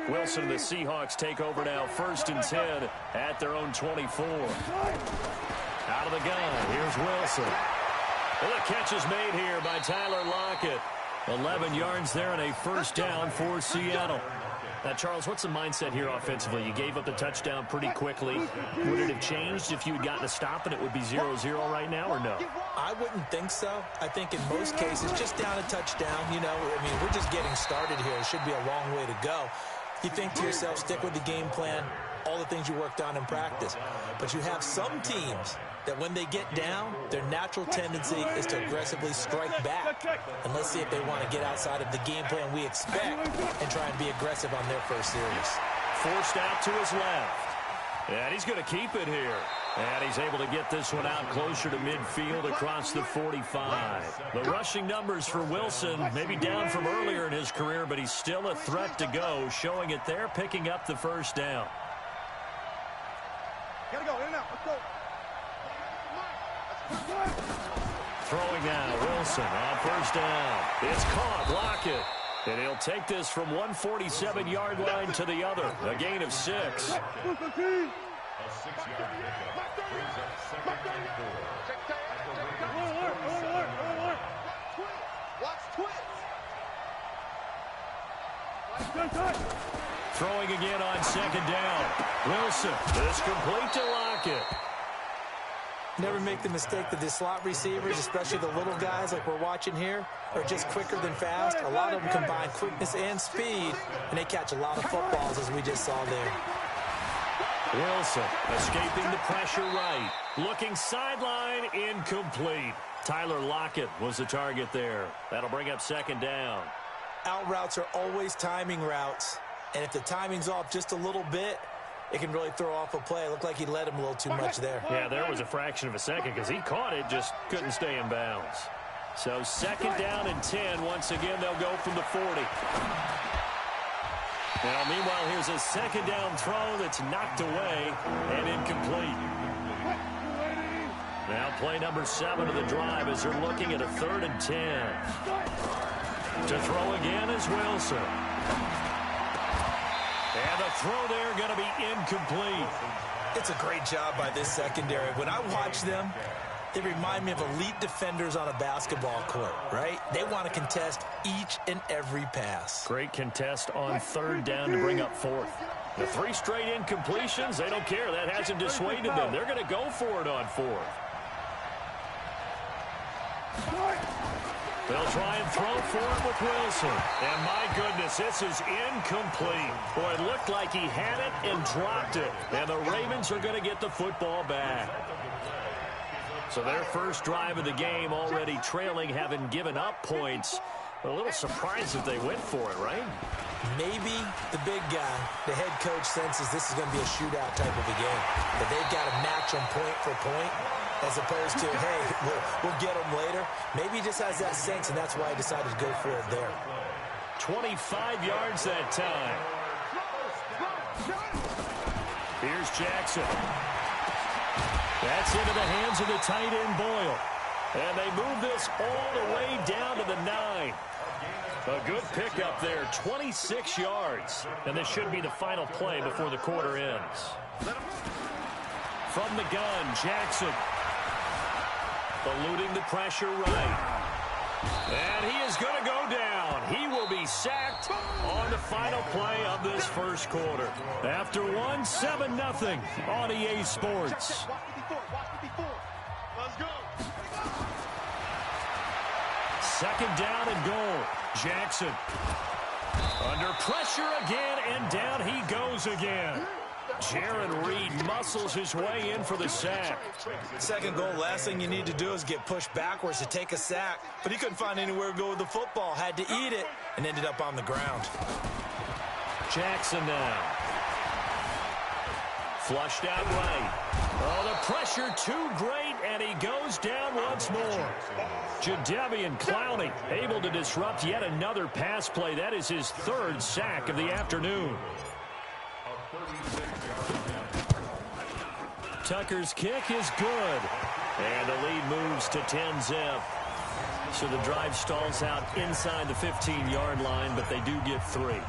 Wilson and the Seahawks take over now, 1st and 10 at their own 24. Out of the gun, here's Wilson. Well, the catch is made here by Tyler Lockett. 11 yards there and a 1st down for Seattle. Now, Charles, what's the mindset here offensively? You gave up the touchdown pretty quickly. Would it have changed if you had gotten a stop and it would be 0-0 right now, or no? I wouldn't think so. I think in most cases, just down a touchdown, you know, I mean, we're just getting started here. It should be a long way to go. You think to yourself, stick with the game plan, all the things you worked on in practice. But you have some teams that when they get down, their natural tendency is to aggressively strike back. And let's see if they want to get outside of the game plan we expect and try and be aggressive on their first series. Forced out to his left. And he's going to keep it here. And he's able to get this one out closer to midfield across the 45. The rushing numbers for Wilson, maybe down from earlier in his career, but he's still a threat to go, showing it there, picking up the 1st down. Gotta go, in and out, let's go. Throwing now, Wilson on 1st down. It's caught, Lockett. And he'll take this from 147-yard line to the other. A gain of 6. Throwing again on 2nd down. Wilson is complete to Lockett. Never make the mistake that the slot receivers, especially the little guys like we're watching here, are just quicker than fast. A lot of them combine quickness and speed, and they catch a lot of footballs, as we just saw there. Wilson escaping the pressure right. Looking sideline, incomplete. Tyler Lockett was the target there. That'll bring up 2nd down. Out routes are always timing routes, and if the timing's off just a little bit, it can really throw off a play. It looked like he led him a little too much there. Yeah, there was a fraction of a second because he caught it, just couldn't stay in bounds. So 2nd down and 10. Once again, they'll go from the 40. Now, meanwhile, here's a 2nd down throw that's knocked away and incomplete. Now play number 7 of the drive as they're looking at a 3rd and 10. To throw again is Wilson. And the throw there going to be incomplete. It's a great job by this secondary. When I watch them, they remind me of elite defenders on a basketball court, right? They want to contest each and every pass. Great contest on 3rd down to bring up 4th. The 3 straight incompletions, they don't care. That hasn't dissuaded them. They're going to go for it on 4th. They'll try and throw for it with Wilson. And my goodness, this is incomplete. Boy, it looked like he had it and dropped it. And the Ravens are going to get the football back. So their first drive of the game already trailing, having given up points. A little surprised if they went for it, right? Maybe the big guy, the head coach, senses this is going to be a shootout type of a game. That they've got to match them point for point, as opposed to, hey, we'll get them later. Maybe he just has that sense, and that's why he decided to go for it there. 25 yards that time. Here's Jackson. That's into the hands of the tight end, Boyle. And they move this all the way down to the 9. A good pickup there, 26 yards. And this should be the final play before the quarter ends. From the gun, Jackson. Eluding the pressure right. And he is going to go down. He will be sacked on the final play of this first quarter. After 7-0 on EA Sports. Let's go. 2nd down and goal. Jackson under pressure again, and down he goes again. Jaron Reed muscles his way in for the sack. Second goal, last thing you need to do is get pushed backwards to take a sack. But he couldn't find anywhere to go with the football. Had to eat it and ended up on the ground. Jackson now. Flushed out right. Oh, the pressure too great, and he goes down once more. Jadeveon Clowney able to disrupt yet another pass play. That is his 3rd sack of the afternoon. Tucker's kick is good. And the lead moves to 10-0. So the drive stalls out inside the 15-yard line, but they do get 3.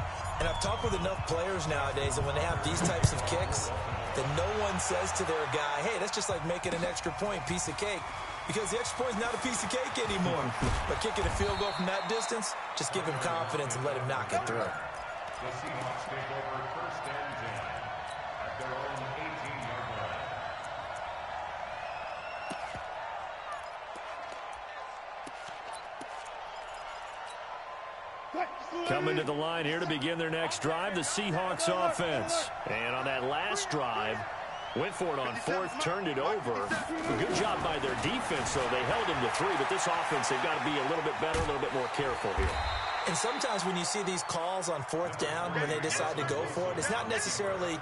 And I've talked with enough players nowadays, and when they have these types of kicks, that no one says to their guy, hey, that's just like making an extra point, piece of cake. Because the extra point is not a piece of cake anymore. But kicking a field goal from that distance, just give him confidence and let him knock it through. The Seahawks take over first and 10 at their own 18-yard line. Coming to the line here to begin their next drive, the Seahawks offense. And on that last drive, went for it on fourth, turned it over. A good job by their defense, though. They held them to 3, but this offense, they've got to be a little bit better, a little bit more careful here. And sometimes when you see these calls on fourth down, when they decide to go for it, it's not necessarily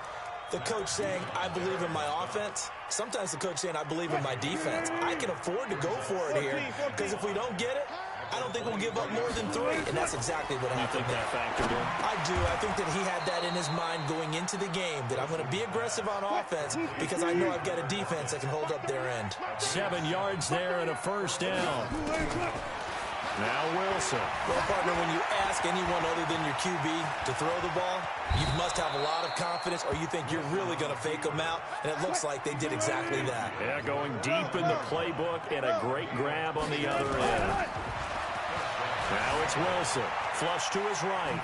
the coach saying, I believe in my offense. Sometimes the coach saying, I believe in my defense. I can afford to go for it here, because if we don't get it, I don't think we'll give up more than 3, and that's exactly what happened. You think that factored in? I do. I think that he had that in his mind going into the game, that I'm going to be aggressive on offense because I know I've got a defense that can hold up their end. 7 yards there and a first down. Now Wilson. Well, partner, when you ask anyone other than your QB to throw the ball, you must have a lot of confidence or you think you're really going to fake them out, and it looks like they did exactly that. Yeah, going deep in the playbook and a great grab on the other end. Now it's Wilson. Flush to his right.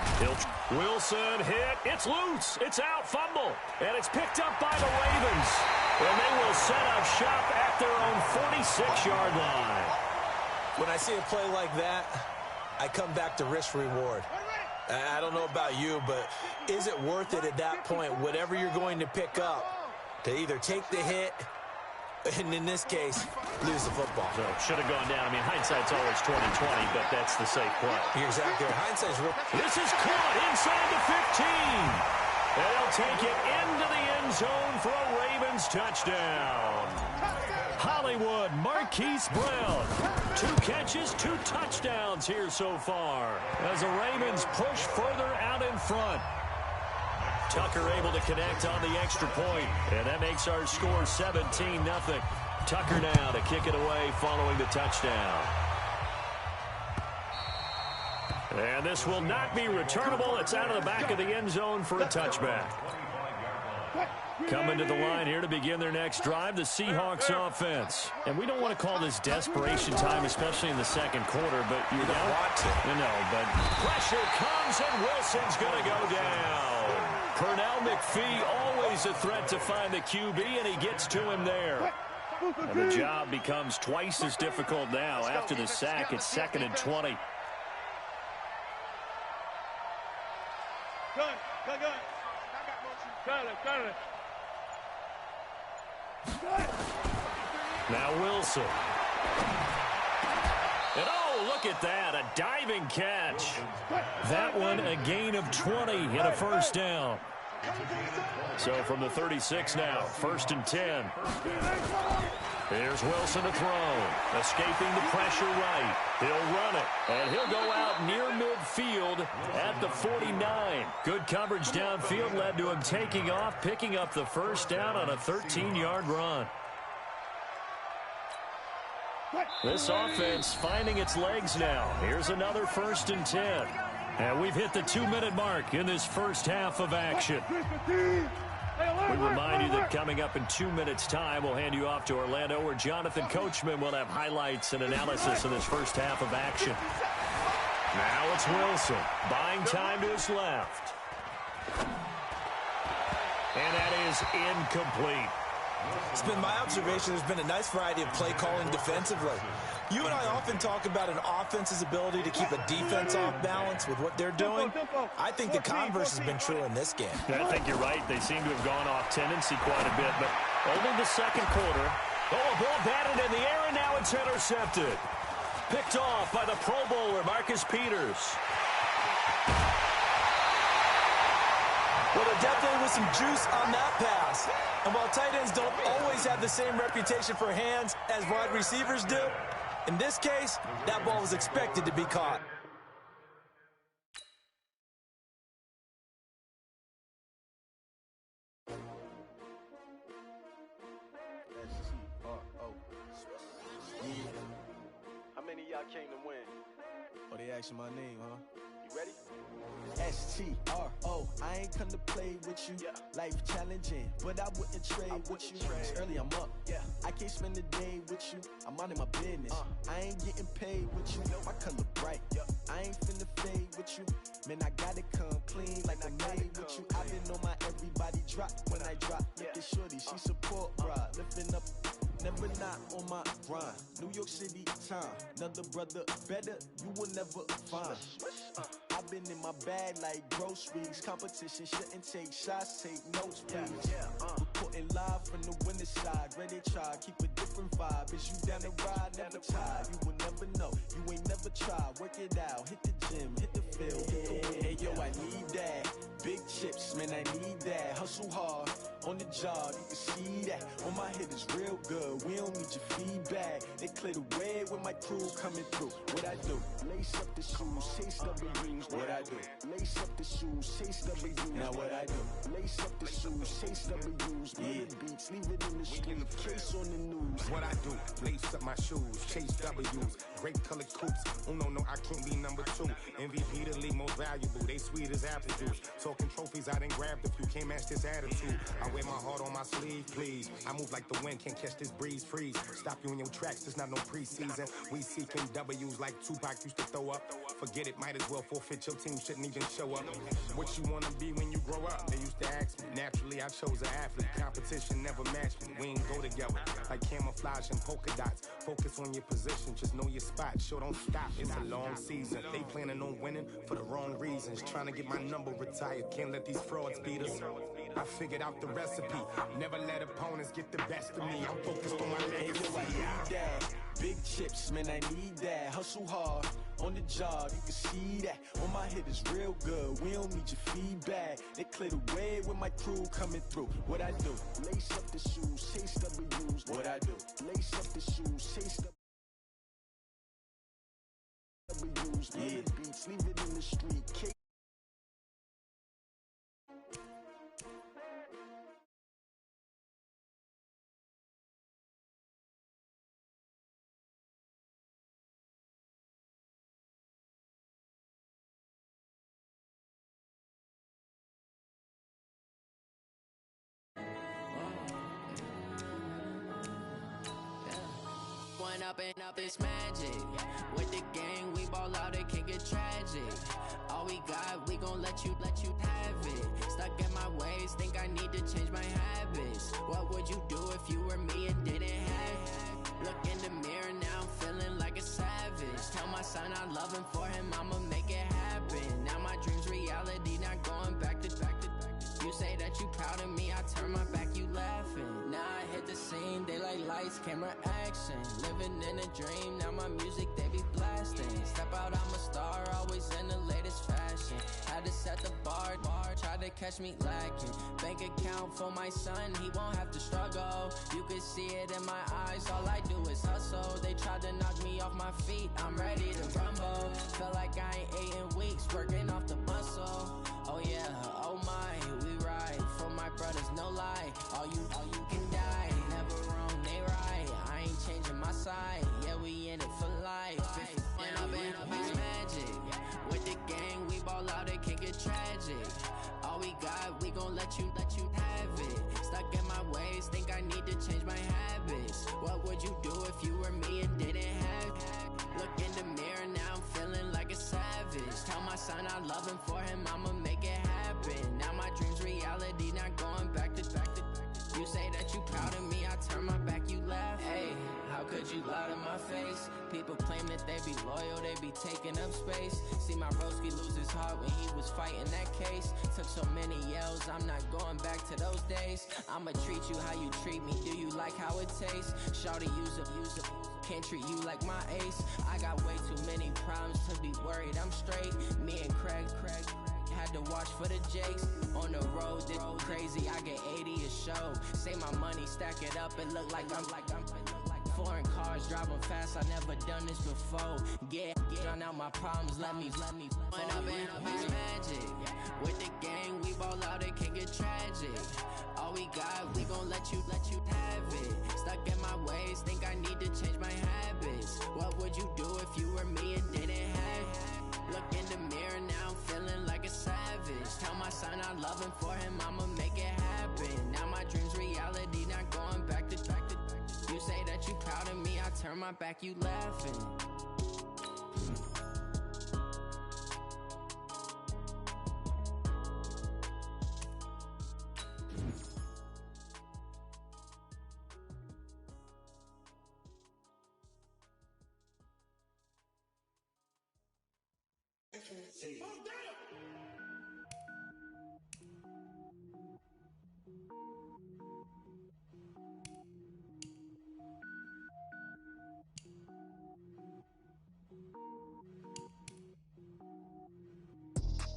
Wilson hit. It's loose. It's out. Fumble. And it's picked up by the Ravens. And they will set up shop at their own 46-yard line. When I see a play like that, I come back to risk-reward. I don't know about you, but is it worth it at that point, whatever you're going to pick up, to either take the hit, and in this case, lose the football? So should have gone down. I mean, hindsight's always 20/20, but that's the safe play. You're exactly right. Hindsight's real. This is caught inside the 15. And they'll take it into the end zone for a Ravens touchdown. Hollywood Marquise Brown. 2 catches, 2 touchdowns here so far as the Ravens push further out in front. Tucker able to connect on the extra point, and that makes our score 17-0. Tucker now to kick it away following the touchdown. And this will not be returnable. It's out of the back of the end zone for a touchback. Coming to the line here to begin their next drive, the Seahawks offense. And we don't want to call this desperation time, especially in the second quarter, but you don't want to. But pressure comes, and Wilson's going to go down. Pernell McPhee, always a threat to find the QB, and he gets to him there. And the job becomes twice as difficult now. After the sack, it's 2nd and 20. Now Wilson. And oh, look at that, a diving catch. That one a gain of 20 and a first down. So from the 36 now, 1st and 10. Here's Wilson to throw. Escaping the pressure right. He'll run it, and he'll go out near midfield at the 49. Good coverage downfield led to him taking off, picking up the first down on a 13-yard run. This offense finding its legs now. Here's another 1st and 10. And we've hit the 2-minute mark in this first half of action. We remind you that coming up in 2 minutes' time, we'll hand you off to Orlando, where Jonathan Coachman will have highlights and analysis of this first half of action. Now it's Wilson, buying time to his left. And that is incomplete. It's been my observation there's been a nice variety of play calling defensively. You and I often talk about an offense's ability to keep a defense off balance with what they're doing. I think the converse has been true in this game. I think you're right. They seem to have gone off tendency quite a bit, but only the second quarter. Oh, a ball batted in the air, and now it's intercepted. Picked off by the Pro Bowler, Marcus Peters. Well, there definitely was some juice on that pass. And while tight ends don't always have the same reputation for hands as wide receivers do, in this case, that ball was expected to be caught. How many of y'all came to win? Oh, they asking my name, huh? You ready? STRO, I ain't come to play with you. Life challenging, but I wouldn't trade with you. It's early, I'm up. I can't spend the day with you. I'm out of my business. I ain't getting paid with you. My color bright. I ain't finna fade with you. Man, I gotta come clean like I made with you. I been on my everybody drop when I drop. Look at shorty, she support, bruh. Lifting up, never not on my grind. New York City time, another brother better, you will never find. I've been in my bag like groceries. Competition shouldn't take shots, take notes, please. Reporting live from the winter side. Ready to try, keep a different vibe. Is you down the ride, never tired. You will never know, you ain't never tried. Work it out, hit the gym, hit the field, hit the win. Hey yo, I need that. Big chips, man, I need that. Hustle hard, on the job, you can see that. On my head is real good, we don't need your feedback. They clear the way with my crew coming through. What I do? Lace up the shoes, chase W's. What I do? Lace up the shoes, chase W's. Now what I do? Lace up the shoes, chase W's. Murder beats, leave it in the street, case on the news. What I do? Lace up my shoes, chase W's. Great colored coops. Oh no, I can't be number 2. MVP the league most valuable. They sweet as apple juice. Talking trophies, I done grabbed a few. Can't match this attitude. I wear my heart on my sleeve, please. I move like the wind, can't catch this breeze. Freeze. Stop you in your tracks, there's not no preseason. We seeking W's like Tupac used to throw up. Forget it, might as well forfeit. Your team shouldn't even show up. What you wanna be when you grow up? They used to ask me. Naturally, I chose an athlete. Competition never matched me. We ain't go together like camouflage and polka dots. Focus on your position, just know your spot. Sure, don't stop. It's a long season. They planning on winning for the wrong reasons. Trying to get my number retired. Can't let these frauds beat us. I figured out the recipe. Never let opponents get the best of me. I'm focused on my legacy. I need that. Big chips, man, I need that. Hustle hard, on the job, you can see that. On my head is real good, we don't need your feedback. They clear the way with my crew coming through. What I do? Lace up the shoes, chase W's. What I do? Lace up the shoes, chase W's. Murder beats, leave it in the street. Up it's magic. With the gang, we ball out, it can get tragic. All we got, we gon' let you have it. Stuck in my ways, think I need to change my habits. What would you do if you were me and didn't have it? Look in the mirror now, I'm feeling like a savage. Tell my son I love him, for him I'ma make it happen. Now my dream's reality, not going back to. You say that you proud of me, I turn my back, you laughing. Now I hit the scene, daylight lights, camera action. Living in a dream, now my music they be blasting. Step out, I'm a star, always in the latest fashion. Had to set the bar, try to catch me lacking. Bank account for my son, he won't have to struggle. You can see it in my eyes, all I do is hustle. They tried to knock me off my feet, I'm ready to rumble. Feel like I ain't ate in weeks, working off the muscle. Oh yeah, oh my, we ride for my brothers, no lie. All you can die, never wrong, they right. I ain't changing my side, yeah, we in it for life. If up it's magic. With the gang, we ball out, it can get tragic. All we got, we gon' let you have it. Stuck in my ways, think I need to change my habits. What would you do if you were me and didn't have it? Look in the mirror now, I'm feeling like a savage. Tell my son I love him, for him I'ma make it happen. Now my dream's reality, not going back to. You say that you proud of me, I turn my back, you laugh. Hey, how could you lie to my face? People claim that they be loyal, they be taking up space. See my broski lose his heart when he was fighting that case. Took so many yells, I'm not going back to those days. I'ma treat you how you treat me, do you like how it tastes? Shawty, use up, can't treat you like my ace. I got way too many problems to be worried, I'm straight. Me and Craig had to watch for the Jakes. On the road, this crazy, I get 80 a show. Say my money, stack it up, it look like I'm foreign cars, driving fast, I never done this before. Drown out my problems, let me When up it's magic. With the gang, we ball out, it can get tragic. All we got, we gon' let you have it. Stuck in my ways, think I need to change my habits. What would you do if you were me and didn't have it? Look in the mirror now, sign out loving for him, I'ma make it happen. Now my dream's reality, not going back to. You say that you proud of me, I turn my back, you laughing.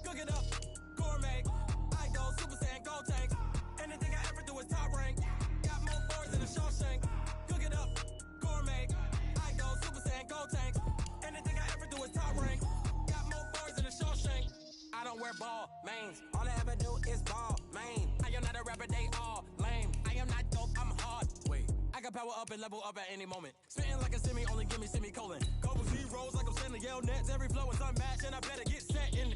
Cook it up, gourmet. I go Super Saiyan, gold tank. Anything I ever do is top rank. Got more boards than a Shawshank. Cook it up, gourmet. I go Super Saiyan, gold tank. Anything I ever do is top rank. Got more boards than a Shawshank. I don't wear ball mains. All I ever do is ball main. I am not a rapper, they all lame. I am not dope, I'm hard. Wait, I can power up and level up at any moment. Spitting like a semi, only give me semicolon. Couple zeros like I'm sending yell nets. Every flow is unmatched, and I better get set in.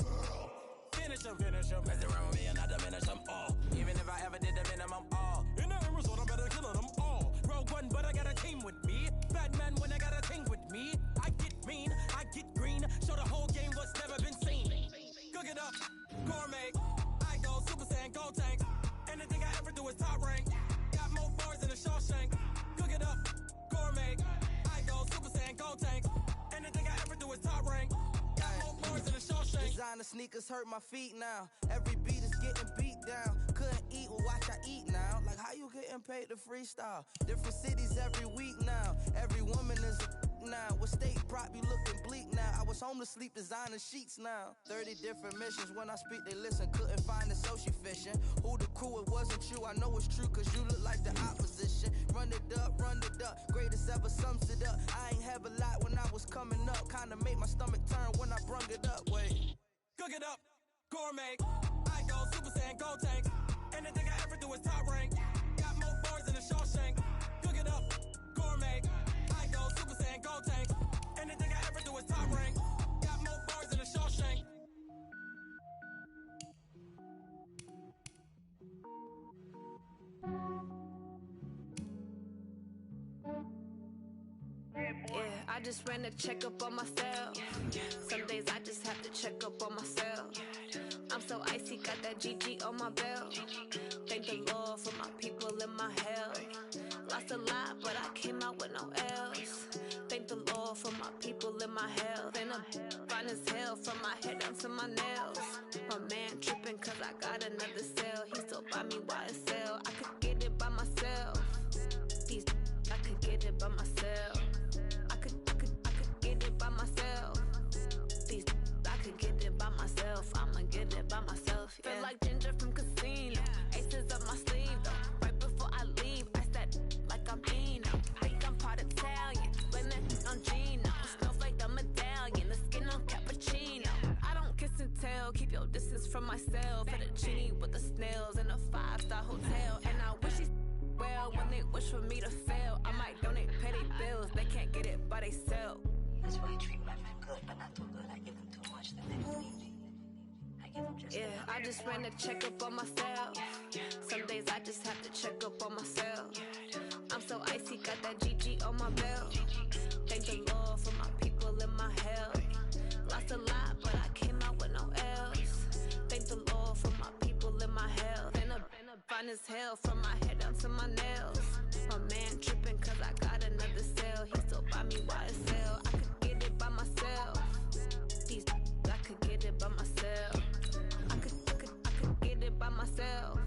Finish them. Mess around with me and I diminish them all. Even if I ever did the minimum, all. In the end result, I'm better killing them all. Rogue One, but I got a team with me. Batman when I got a team with me. I get mean, I get green. Show the whole game what's never been seen. Cook it up, gourmet. I go Super Saiyan, gold tank. Anything I ever do is top rank. Got more bars than a Shawshank. Cook it up, gourmet. I go Super Saiyan, gold tank. Anything I ever do is top rank. Designer sneakers hurt my feet now. Every beat is getting beat down. Couldn't eat, well watch I eat now. Like how you getting paid to freestyle? Different cities every week now. Every woman is a now. With state prop, you looking bleak now. I was home to sleep designing sheets now. 30 different missions. When I speak, they listen. Couldn't find it, so she fishing. Who the crew, it wasn't you. I know it's true, cause you look like the opposition. Run it up. Greatest ever sums it up. I ain't have a lot when I was coming up. Kinda made my stomach turn when I brung it up. Wait. Cook it up, gourmet. I go Super Saiyan, gold tank. Anything I ever do is top rank. Got more boards than a Shawshank. Cook it up, gourmet. I go Super Saiyan, gold tank. Anything I ever do is top rank. Got more boards than a Shawshank. Yeah, I just ran a checkup on myself. Some days I just have to check up on myself. I'm so icy, got that GG on my belt. Thank the Lord for my people in my health. Lost a lot, but I came out with no L's. Thank the Lord for my people in my health. And I'm fine as hell from my head down to my nails. My man tripping cause I got another cell. He still buy me YSL. I could get it by myself. These I could get it by myself. I could get it by myself. These I could get it by myself. I'ma get it by myself. Yeah. Feel like Ginger from Casino. Aces up my sleeve though. Right before I leave, I said like I'm Dino. Think I'm part Italian. Blame it on Gino. Snowflake the medallion. The skin on cappuccino. I don't kiss and tell. Keep your distance from myself. For the genie with the snails in a 5-star hotel. And I wish he's well when they wish for me to fail. I might donate petty bills. They can't get it by they sell. That's why I treat my men good, but not too good. I give them too much, then they don't need me. I give them just yeah, I just ran a checkup on myself. Some days I just have to check up on myself. I'm so icy, got that GG on my belt. Thank the Lord for my people in my health. Lost a lot, but I came out with no L's. Thank the Lord for my people in my health. And I'm fine as hell from my head down to my nails. My man tripping cause I got another cell. He still buy me YSL. I could get it by myself. These I could get it by myself. I could get it by myself.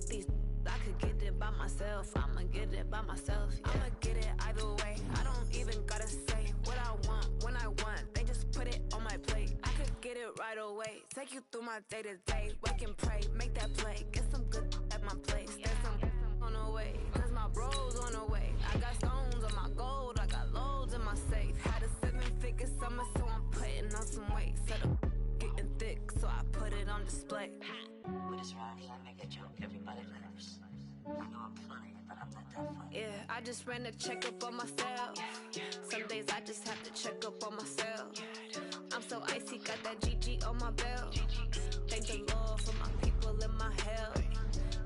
These I could get it by myself. I'ma get it by myself. Yeah. I'ma get it either way. I don't even gotta say what I want when I want. They just put it on my plate. I could get it right away. Take you through my day to day. Wake and pray, make that play. Get some good at my place. There's some on the way. Cause my bros on the way. I got stones on my gold. I got loads in my safe. Had a 7-figure summer, so I'm putting on some weight. Set up getting thick, so I put it on display. With this rhyme, I make a joke, everybody laughs. I know I'm funny, but I'm not that funny. Yeah, I just ran a checkup on myself. Some days I just have to check up on myself. I'm so icy, got that GG on my belt. Thank the Lord for my people in my health.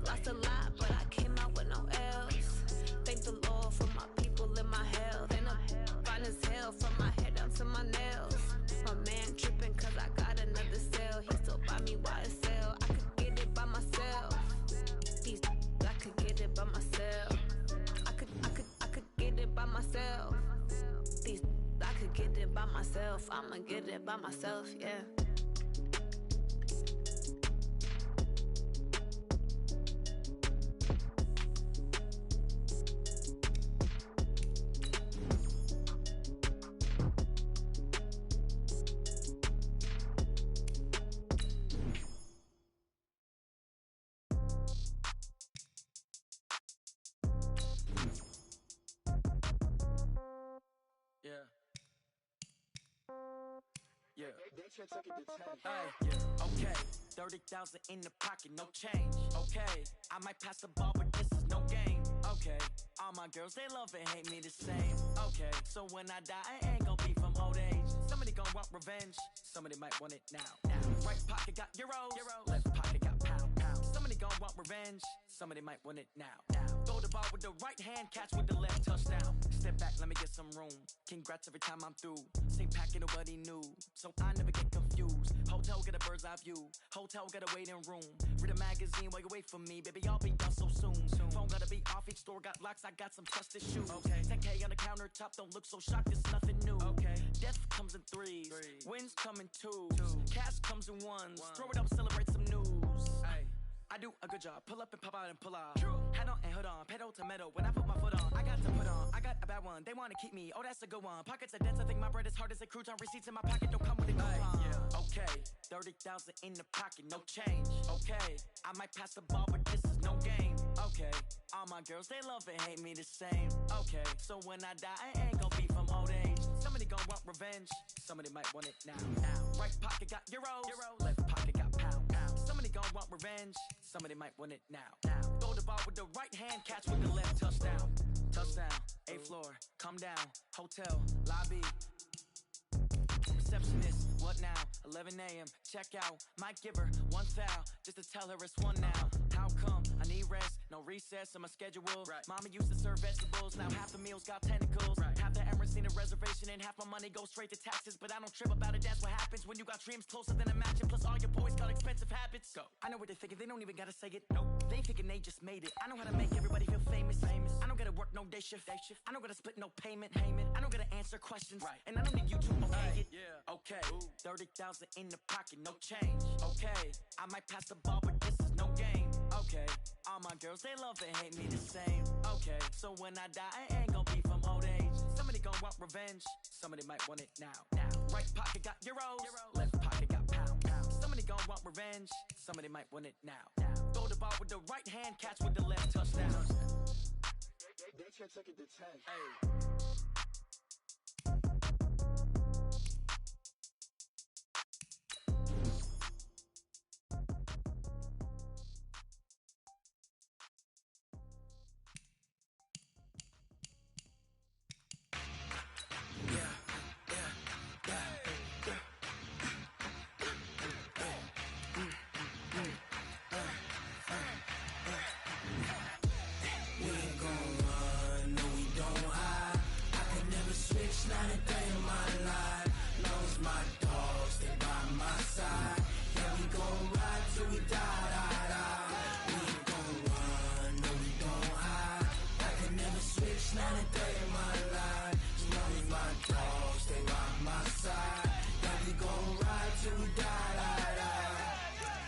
Lost a lot, but I came out with no else. Thank the Lord for my people in my health. And I'm fine as hell from my head down to my nails. My man tripping cause I got another cell. He still buy me YSL. I could get it by myself. I could get it by myself. I could get it by myself. I could get it by myself. I'ma get it by myself, yeah. Okay, 30,000 in the pocket, no change. Okay, I might pass the ball, but this is no game. Okay, all my girls, they love and hate me the same. Okay, so when I die, I ain't gon' be from old age. Somebody gon' want revenge, somebody might want it now. Right pocket got euros, left pocket got pound. Somebody gon' want revenge, somebody might want it now. Throw the ball with the right hand, catch with the left, touchdown. Step back, let me get some room. Congrats every time I'm through. Same packet, nobody knew, so I never get confused. Hotel get a bird's eye view, hotel get a waiting room. Read a magazine while you wait for me, baby, I'll be done so soon. Phone gotta be off, each store got locks, I got some trusted shoes. 10K on the countertop, don't look so shocked, it's nothing new. Death comes in threes, wins come in twos, cash comes in ones. Throw it up, celebrate some news. I do a good job, pull up and pop out and pull out. Head on and hood on, pedal to metal. When I put my foot on, I got to put on. I got a bad one, they wanna keep me, oh that's a good one. Pockets are dense, I think my bread is hard as a crouton. Receipts in my pocket don't come with a coupon. Okay, 30,000 in the pocket, no change. Okay, I might pass the ball, but this is no game. Okay, all my girls, they love and hate me the same. Okay, so when I die, I ain't gon' be from old age. Somebody gon' want revenge, somebody might want it now. Right pocket got euros, left pocket got pound. Somebody gon' want revenge, somebody might want it now. Throw the ball with the right hand, catch with the left, touchdown. Touchdown, 8th floor, come down, hotel, lobby. Receptionist, what now? 11 a.m., check out. Might give her one foul, just to tell her it's one now. How come? I need rest, no recess in my schedule. Mama used to serve vegetables, now half the meals got tentacles. Half the Emirates need a reservation and half my money goes straight to taxes. But I don't trip about it, that's what happens when you got dreams closer than a match. And plus all your boys got expensive habits. Go. I know what they're thinking, they don't even gotta say it. Nope. They ain't thinking they just made it. I know how to make everybody feel famous. I don't gotta work no day shift. I don't gotta split no payment. I don't gotta answer questions. And I don't need you to okay it. Okay, 30,000 in the pocket, no change. Okay, I might pass the ball, but this is no game. Okay, all my girls, they love and hate me the same. Okay, so when I die, I ain't gon' be from old age. Somebody gon' want revenge, somebody might want it now. Right pocket got euros, left pocket got pound. Somebody gon' want revenge, somebody might want it now. Throw the ball with the right hand, catch with the left, touchdown. They can't take it to 10.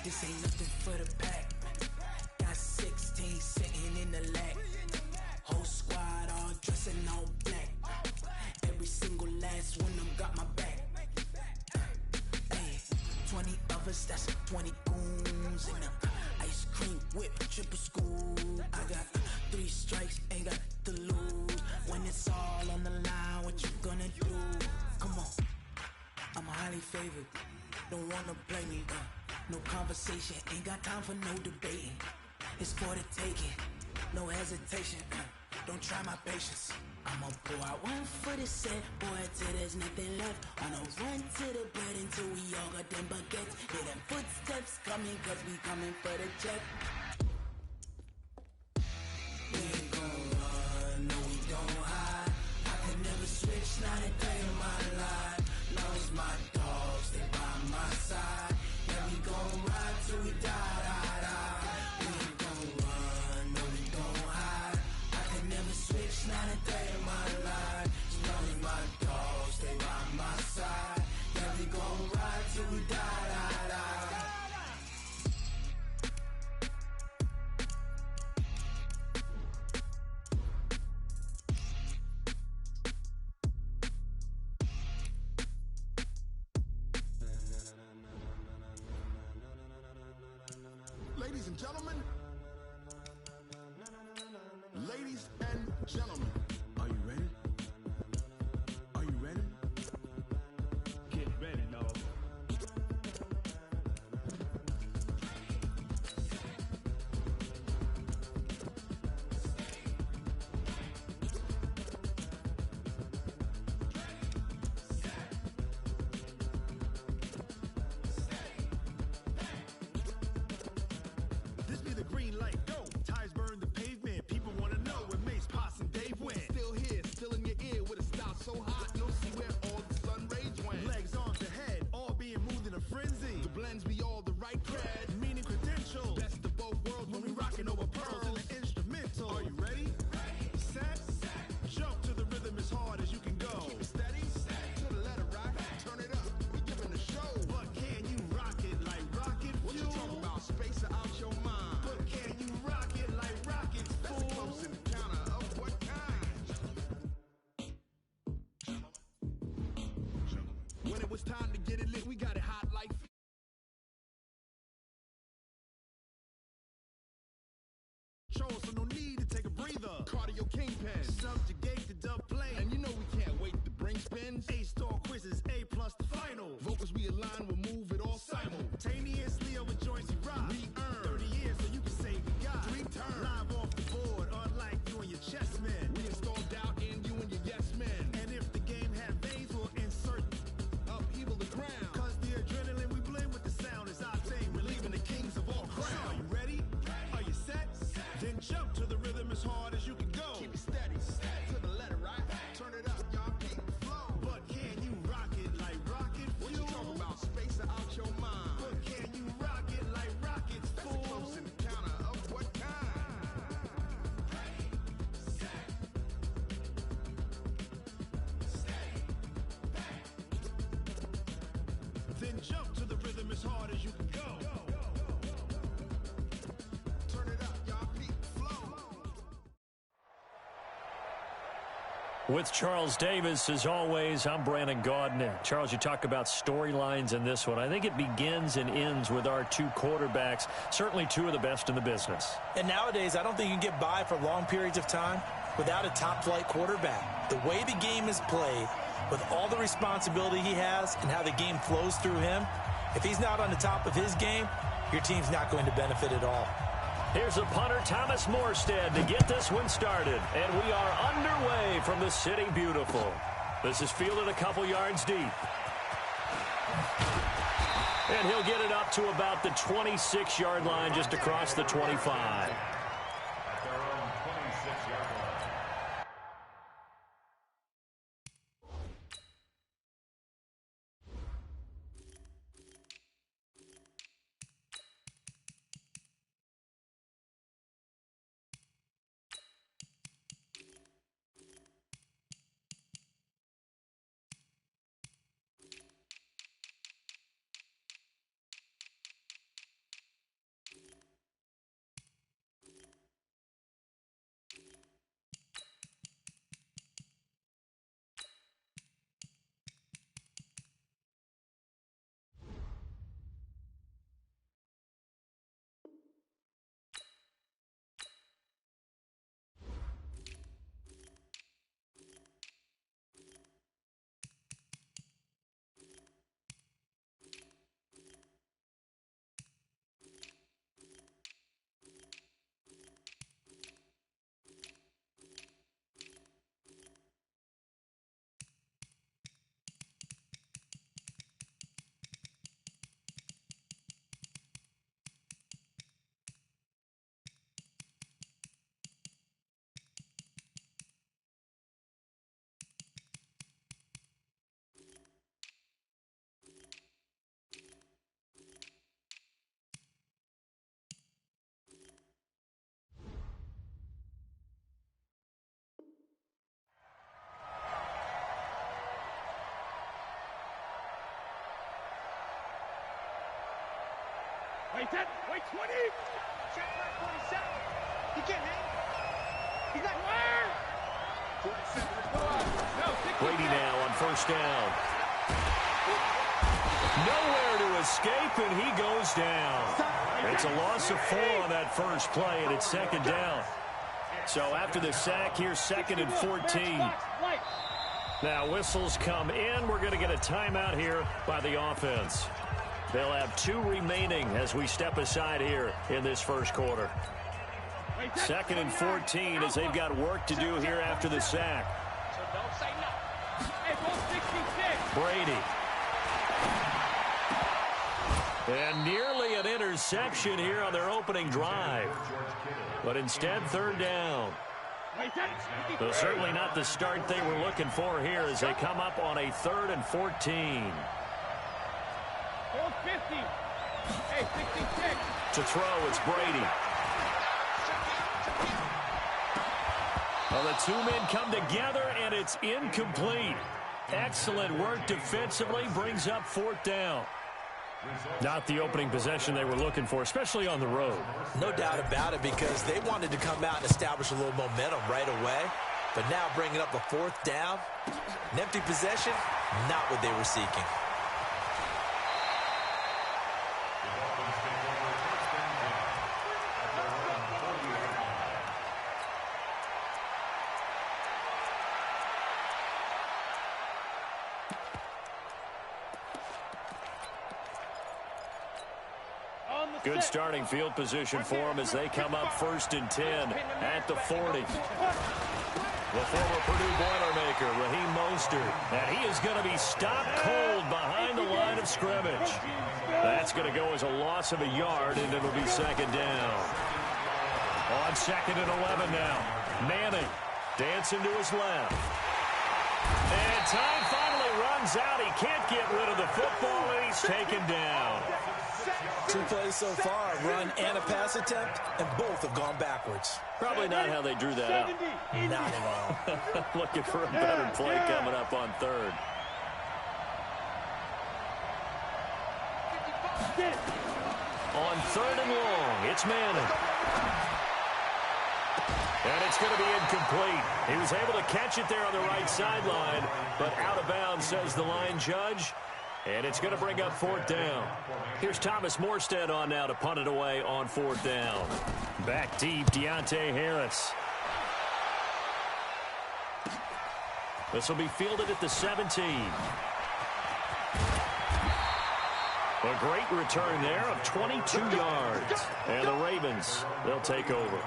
This ain't nothing for the pack. Got 16 sitting in the lag. Whole squad all dressing all black. Every single last one of them got my back. Hey, 20 of us, that's 20 goons in the ice cream whip, triple scoop. I got 3 strikes, ain't got to lose. When it's all on the line, what you gonna do? Come on, I'm highly favored. Don't wanna play me, no conversation, ain't got time for no debating. It's for the taking, no hesitation. don't try my patience. I'ma pour out one for the set, boy, till there's nothing left. On a run to the bread until we all got them baguettes. Hear them footsteps coming, cause we coming for the check. We ain't gon' run, no we don't hide. I can never switch, not a day in my life. Long as my dogs, they by my side. Yeah, we gon' ride till we die, die, die. We ain't gon' run, no we don't hide. I can never switch, not a day in my life. As long as my dogs, they by my side. Yeah, we gon' ride till we die, die, die. Ladies and gentlemen, ladies and gentlemen, are you ready? Are you ready? Get ready, dog. This be the green light, go. Tires burn the pavement. People wanna know where Mace, Potts, and Dave went. Still here, still in your ear with a style so hot, you'll see where all the sun rays went. Legs on to head, all being moved in a frenzy. The blends be all the right cred, meaning credentials. Best of both worlds when we rockin' over pearls in the instrumental. Are you ready? Set, jump to the rhythm as hard as you can go. Keep it steady, to the letter rock, turn it up. We giving the show. But can you rock it like rocket fuel? What you talking about? Space out your mind. But can you rock it like rockets, fool? That's a close encounter of what kind? When it was time to get it lit, we got it hot like control, so no need to take a breather. Cardio kingpin, subjugate the dub plane, and you know we can't wait to bring spins. A-star quizzes, A plus the final. Vocals we align, we'll move it all simultaneously over joints we rock. We earn 30 years so you can say we got 3 turns live off the board, unlike you and your chess men. We install doubt in you and your yes men. And if the game had veins, we'll insert upheaval the ground. Cause the adrenaline we blend with the sound is our thing. We're leaving the kings of all crowns. Are you ready? Are you set? Then jump to the rhythm as hard as you can go. Keep it steady, to the letter right. Turn it up, y'all keep the flow. But can you rock it like rocket fuel? What you talking about? Space out your mind. But can you rock it like rockets, fool? That's a close encounter of what kind? Then jump to the rhythm as hard as you can go. Turn it up, y'all keep the flow. With Charles Davis, as always, I'm Brandon Gaudin. Charles, you talk about storylines in this one. I think it begins and ends with our 2 quarterbacks, certainly 2 of the best in the business. And nowadays, I don't think you can get by for long periods of time without a top-flight quarterback. The way the game is played, with all the responsibility he has and how the game flows through him, if he's not on the top of his game, your team's not going to benefit at all. Here's a punter, Thomas Morstead, to get this one started. And we are underway from the City Beautiful. This is fielded a couple yards deep. And he'll get it up to about the 26-yard line, just across the 25. At their own 26-yard line. Wait 10. Wait 20. Check 47. He can't hang. He's not where? 47. Brady now on first down. Nowhere to escape, and he goes down. It's a loss of 4 on that first play, and it's second down. So after the sack, here's 2nd and 14. Now whistles come in. We're going to get a timeout here by the offense. They'll have 2 remaining as we step aside here in this first quarter. 2nd and 14 as they've got work to do here after the sack. Brady. And nearly an interception here on their opening drive. But instead, 3rd down. Well, certainly not the start they were looking for here as they come up on a 3rd and 14. To throw, it's Brady. Well, the 2 men come together, and it's incomplete. Excellent work defensively, brings up 4th down. Not the opening possession they were looking for, especially on the road. No doubt about it, because they wanted to come out and establish a little momentum right away. But now bringing up a 4th down, an empty possession, not what they were seeking. Good starting field position for them as they come up 1st and 10 at the 40. The former Purdue Boilermaker, Raheem Mostert, and he is going to be stopped cold behind the line of scrimmage. That's going to go as a loss of a yard, and it'll be 2nd down. On 2nd and 11 now. Manning dancing to his left. And time finally runs out. He can't get rid of the football, and he's taken down. 2 plays so far, a run and a pass attempt, and both have gone backwards. Probably not how they drew that up. Not at all. Looking for a better play coming up on 3rd. On 3rd and long, it's Manning. And it's going to be incomplete. He was able to catch it there on the right sideline, but out of bounds, says the line judge. And it's going to bring up 4th down. Here's Thomas Morstead on now to punt it away on 4th down. Back deep, Deontay Harris. This will be fielded at the 17. A great return there of 22 yards. And the Ravens, they'll take over.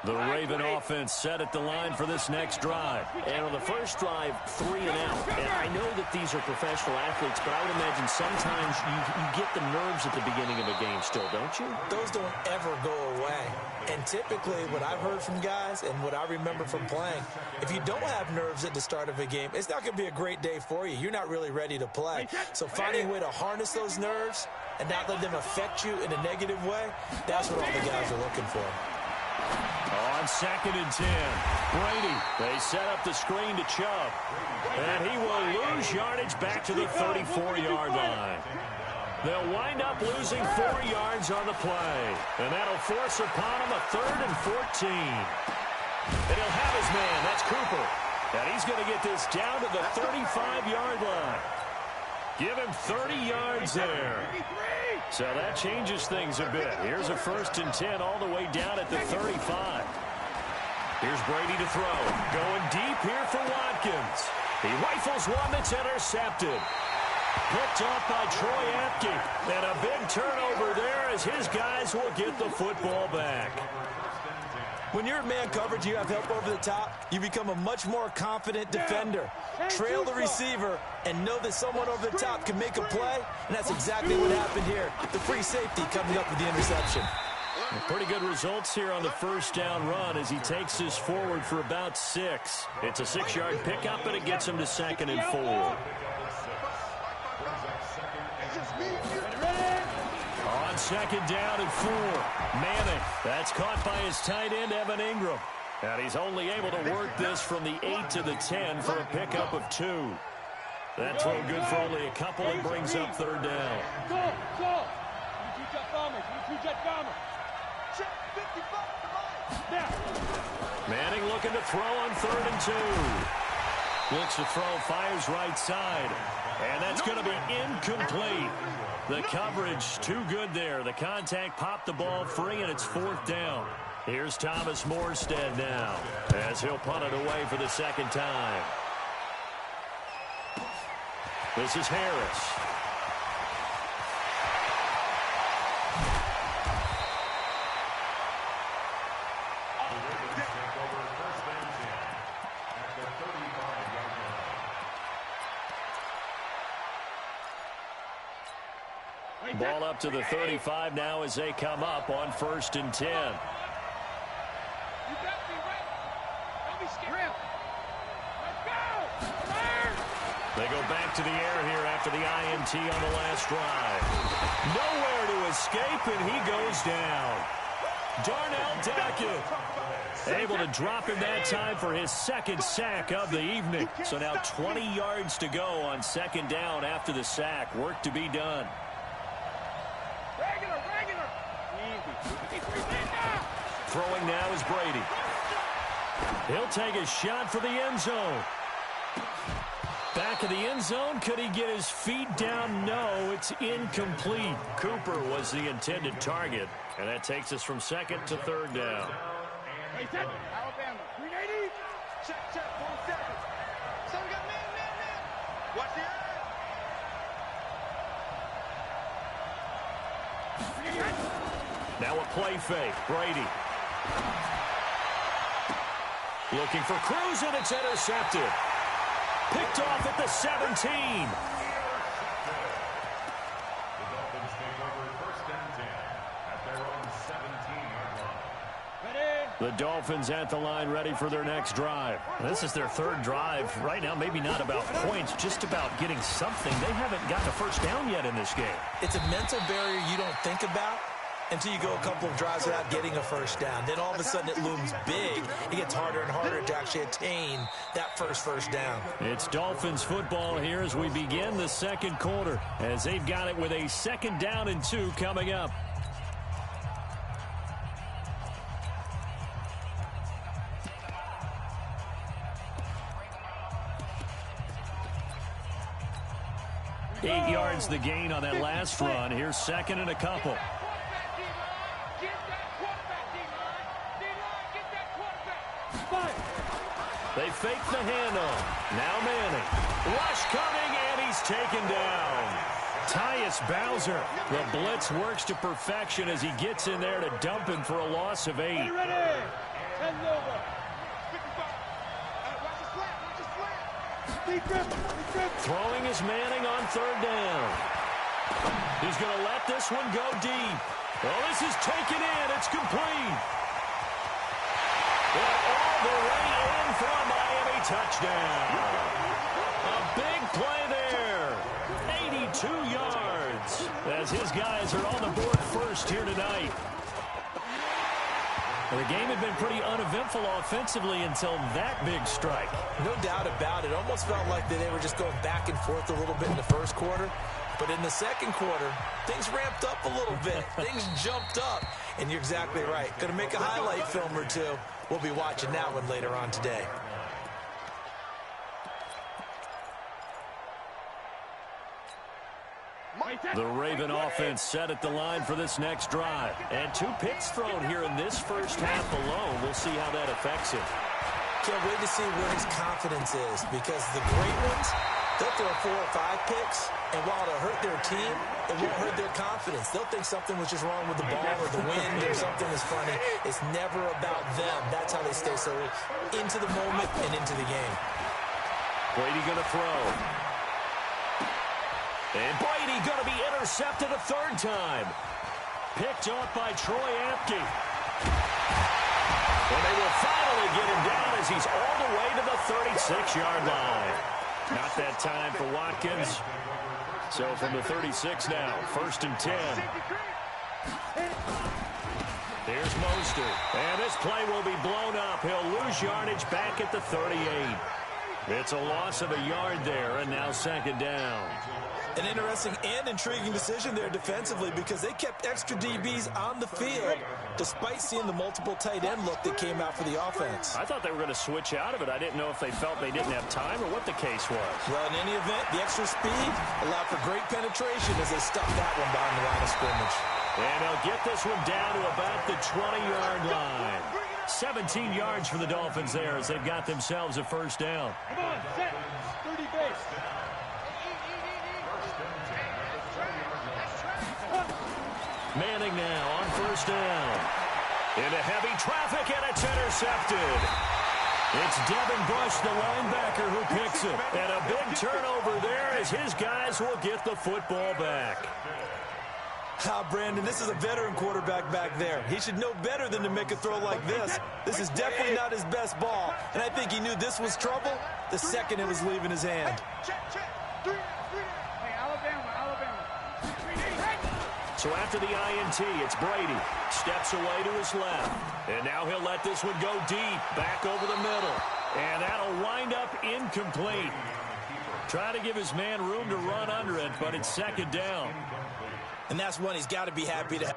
The Raven offense set at the line for this next drive. And on the first drive, 3 and out. And I know that these are professional athletes, but I would imagine sometimes you get the nerves at the beginning of a game still, don't you? Those don't ever go away. And typically what I've heard from guys and what I remember from playing, if you don't have nerves at the start of a game, it's not going to be a great day for you. You're not really ready to play. So finding a way to harness those nerves and not let them affect you in a negative way, that's what all the guys are looking for. On 2nd and 10, Brady, they set up the screen to Chubb. And he will lose yardage back to the 34-yard line. They'll wind up losing 4 yards on the play. And that'll force upon him a 3rd and 14. And he'll have his man, that's Cooper. And he's going to get this down to the 35-yard line. Give him 30 yards there. So that changes things a bit. Here's a 1st and 10 all the way down at the 35. Here's Brady to throw. Going deep here for Watkins. He rifles one that's intercepted. Picked off by Troy Apke. And a big turnover there as his guys will get the football back. When you're in man coverage, you have help over the top, you become a much more confident defender. Trail the receiver and know that someone over the top can make a play, and that's exactly what happened here. The free safety coming up with the interception. Pretty good results here on the first down run as he takes this forward for about 6. It's a 6-yard pickup, and it gets him to 2nd and 4. On 2nd down and 4, Manning. That's caught by his tight end, Evan Ingram. And he's only able to work this from the 8 to the 10 for a pickup of 2. That throw good for only a couple and brings up third down. Manning looking to throw on 3rd and 2. Looks to throw, fires right side. And that's going to be incomplete. The coverage too good there. The contact popped the ball free, and it's 4th down. Here's Thomas Morstead now as he'll punt it away for the 2nd time. This is Harris. Ball up to the 35 now as they come up on 1st and 10. They go back to the air here after the INT on the last drive. Nowhere to escape, and he goes down. Darnell Dackett able to drop him that time for his 2nd sack of the evening. So now 20 yards to go on 2nd down after the sack. Work to be done. Throwing now is Brady. He'll take a shot for the end zone. Back of the end zone. Could he get his feet down? No, it's incomplete. Cooper was the intended target, and that takes us from 2nd to 3rd down. Alabama, 380. Check, 4 seconds. So we got man. Watch the Now a play fake. Brady. Looking for Cruz, and it's intercepted. Picked off at the 17. The Dolphins take over 1st and 10 at their own 17-yard line. The Dolphins at the line, ready for their next drive. This is their 3rd drive. Right now, maybe not about points, just about getting something. They haven't gotten a first down yet in this game. It's a mental barrier you don't think about until you go a couple of drives without getting a first down. Then all of a sudden it looms big. It gets harder and harder to actually attain that first down. It's Dolphins football here as we begin the 2nd quarter, as they've got it with a 2nd down and 2 coming up. Eight yards the gain on that last run. Here's 2nd and a couple. They fake the handoff. Now Manning. Rush coming, and he's taken down. Tyus Bowser. The blitz works to perfection as he gets in there to dump him for a loss of 8. Throwing is Manning on 3rd down. He's going to let this one go deep. Well, this is taken in. It's complete. All the way in for a Miami touchdown. A big play there. 82 yards as his guys are on the board first here tonight. The game had been pretty uneventful offensively until that big strike. No doubt about it. Almost felt like they were just going back and forth a little bit in the 1st quarter. But in the 2nd quarter, things ramped up a little bit. Things jumped up. And you're exactly right. Going to make a highlight film or two. We'll be watching that one later on today. The Raven offense set at the line for this next drive. And 2 picks thrown here in this first half alone. We'll see how that affects him. Can't wait to see where his confidence is, because the great ones, they'll throw 4 or 5 picks, and while it'll hurt their team, it won't hurt their confidence. They'll think something was just wrong with the ball or the wind or something is funny. It's never about them. That's how they stay so into the moment and into the game. Brady going to throw. And Brady going to be intercepted a 3rd time. Picked off by Troy Apke. And they will finally get him down as he's all the way to the 36-yard line. Not that time for Watkins. So from the 36 now, 1st and 10. Here's Mostert. And this play will be blown up. He'll lose yardage back at the 38. It's a loss of a yard there, and now second down. An interesting and intriguing decision there defensively because they kept extra DBs on the field despite seeing the multiple tight end look that came out for the offense. I thought they were going to switch out of it. I didn't know if they felt they didn't have time or what the case was. Well, in any event, the extra speed allowed for great penetration as they stuffed that one behind the line of scrimmage. And they'll get this one down to about the 20-yard line. 17 yards for the Dolphins there as they've got themselves a first down. Come on, set. 30 base. Manning now on first down. Into heavy traffic, and it's intercepted. It's Devin Bush, the linebacker, who picks it. And a big turnover there as his guys will get the football back. Brandon, this is a veteran quarterback back there. He should know better than to make a throw like this. This is definitely not his best ball, and I think he knew this was trouble the second it was leaving his hand. So after the INT, it's Brady. Steps away to his left. And now he'll let this one go deep, back over the middle. And that'll wind up incomplete. Try to give his man room to run under it, but it's second down. And that's one he's got to be happy to have.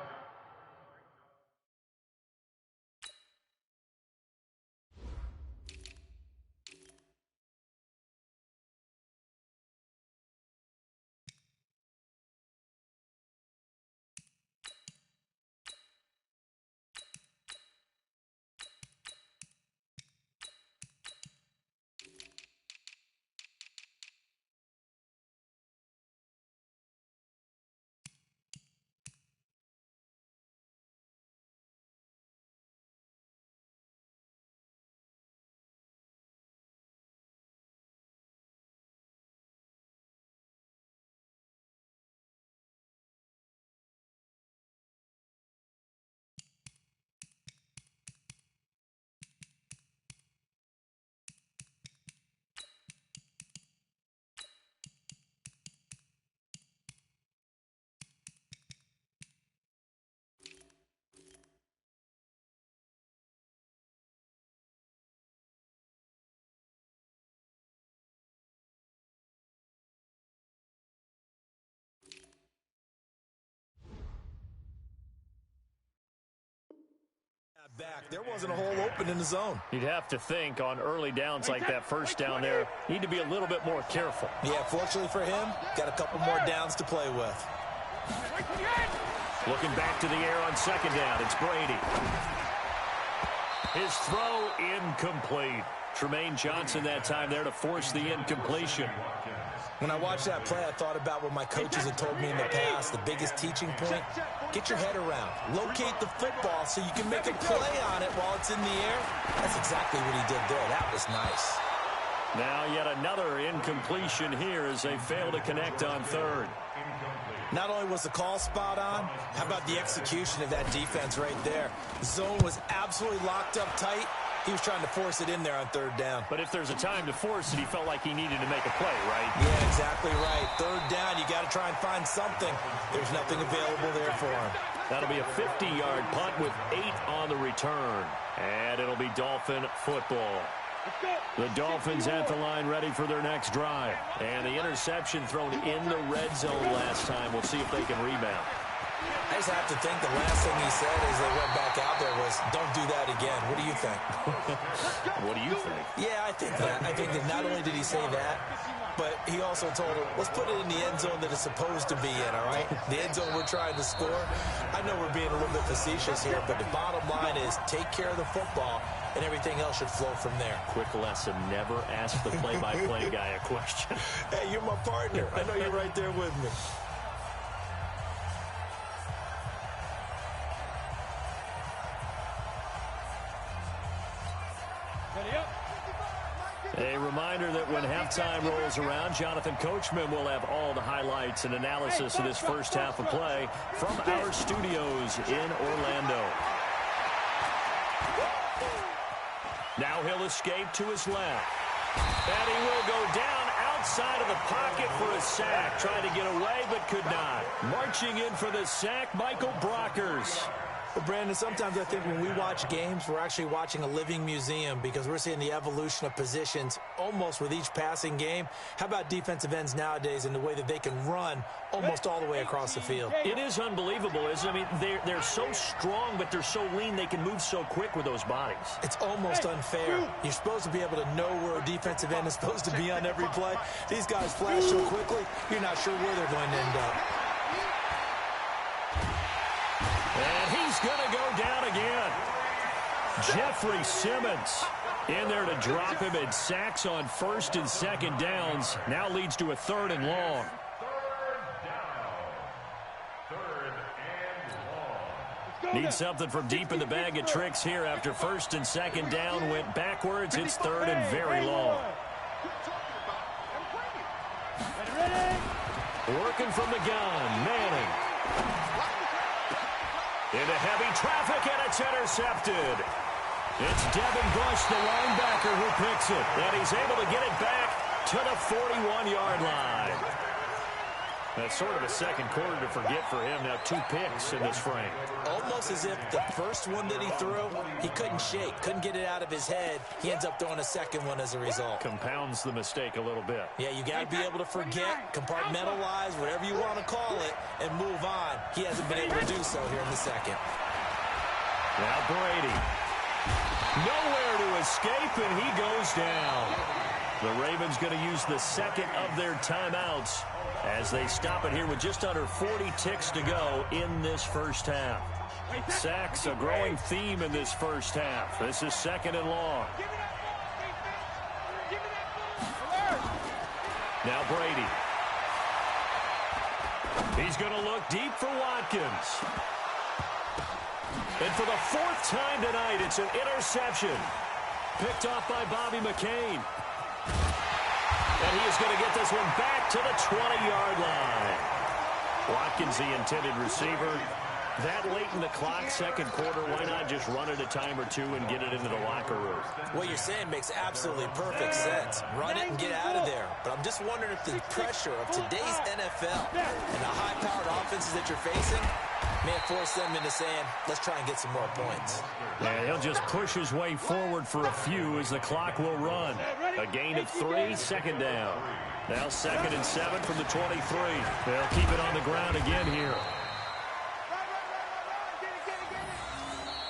Back. There wasn't a hole open in the zone. You'd have to think on early downs like that first down there, need to be a little bit more careful. Yeah, fortunately for him, got a couple more downs to play with. Looking back to the air on second down, it's Brady. His throw incomplete. Tremaine Johnson that time there to force the incompletion. When I watched that play, I thought about what my coaches had told me in the past. The biggest teaching point, get your head around. Locate the football so you can make a play on it while it's in the air. That's exactly what he did there. That was nice. Now yet another incompletion here as they fail to connect on third. Not only was the call spot on, how about the execution of that defense right there? The zone was absolutely locked up tight. He was trying to force it in there on third down. But if there's a time to force it, he felt like he needed to make a play, right? Yeah, exactly right. Third down, you got to try and find something. There's nothing available there for him. That'll be a 50-yard punt with 8 on the return. And it'll be Dolphin football. The Dolphins at the line ready for their next drive. And the interception thrown in the red zone last time. We'll see if they can rebound. I just have to think the last thing he said as they went back out there was, don't do that again. What do you think? What do you think? Yeah, I think that. I think that not only did he say that, but he also told him, let's put it in the end zone that it's supposed to be in, all right? The end zone we're trying to score. I know we're being a little bit facetious here, but the bottom line is take care of the football, and everything else should flow from there. Quick lesson, never ask the play-by-play guy a question. Hey, you're my partner. I know you're right there with me. A reminder that when halftime rolls around, Jonathan Coachman will have all the highlights and analysis of this first half of play from our studios in Orlando. Now he'll escape to his left. And he will go down outside of the pocket for a sack. Trying to get away, but could not. Marching in for the sack, Michael Brockers. Well, Brandon, sometimes I think when we watch games, we're actually watching a living museum because we're seeing the evolution of positions almost with each passing game. How about defensive ends nowadays and the way that they can run almost all the way across the field? It is unbelievable, isn't it? I mean, they're so strong, but they're so lean, they can move so quick with those bodies. It's almost unfair. You're supposed to be able to know where a defensive end is supposed to be on every play. These guys flash so quickly, you're not sure where they're going to end up. And he's going to go down again. Jeffrey Simmons in there to drop him, and sacks on 1st and 2nd downs. Now leads to a 3rd and long. Need something from deep in the bag of tricks here after 1st and 2nd down went backwards. It's 3rd and very long. Working from the gun, Manning. Into heavy traffic, and it's intercepted. It's Devin Bush, the linebacker, who picks it. And he's able to get it back to the 41-yard line. That's sort of a second quarter to forget for him. Now 2 picks in this frame. Almost as if the first one that he threw, he couldn't shake, couldn't get it out of his head. He ends up throwing a second one as a result. Compounds the mistake a little bit. Yeah, you got to be able to forget, compartmentalize, whatever you want to call it, and move on. He hasn't been able to do so here in the second. Now Brady. Nowhere to escape, and he goes down. The Ravens going to use the second of their timeouts as they stop it here with just under 40 ticks to go in this first half. Sacks, a growing theme in this first half. This is 2nd and long. Now Brady. He's going to look deep for Watkins. And for the 4th time tonight, it's an interception. Picked off by Bobby McCain. And he is going to get this one back to the 20-yard line. Watkins, the intended receiver. That late in the clock, second quarter, why not just run it a time or two and get it into the locker room? What you're saying makes absolutely perfect sense. Run it and get out of there. But I'm just wondering if the pressure of today's NFL and the high-powered offenses that you're facing may force them into saying, let's try and get some more points. Yeah, he'll just push his way forward for a few as the clock will run. A gain of 3, 2nd down. Now 2nd and 7 from the 23. They'll keep it on the ground again here.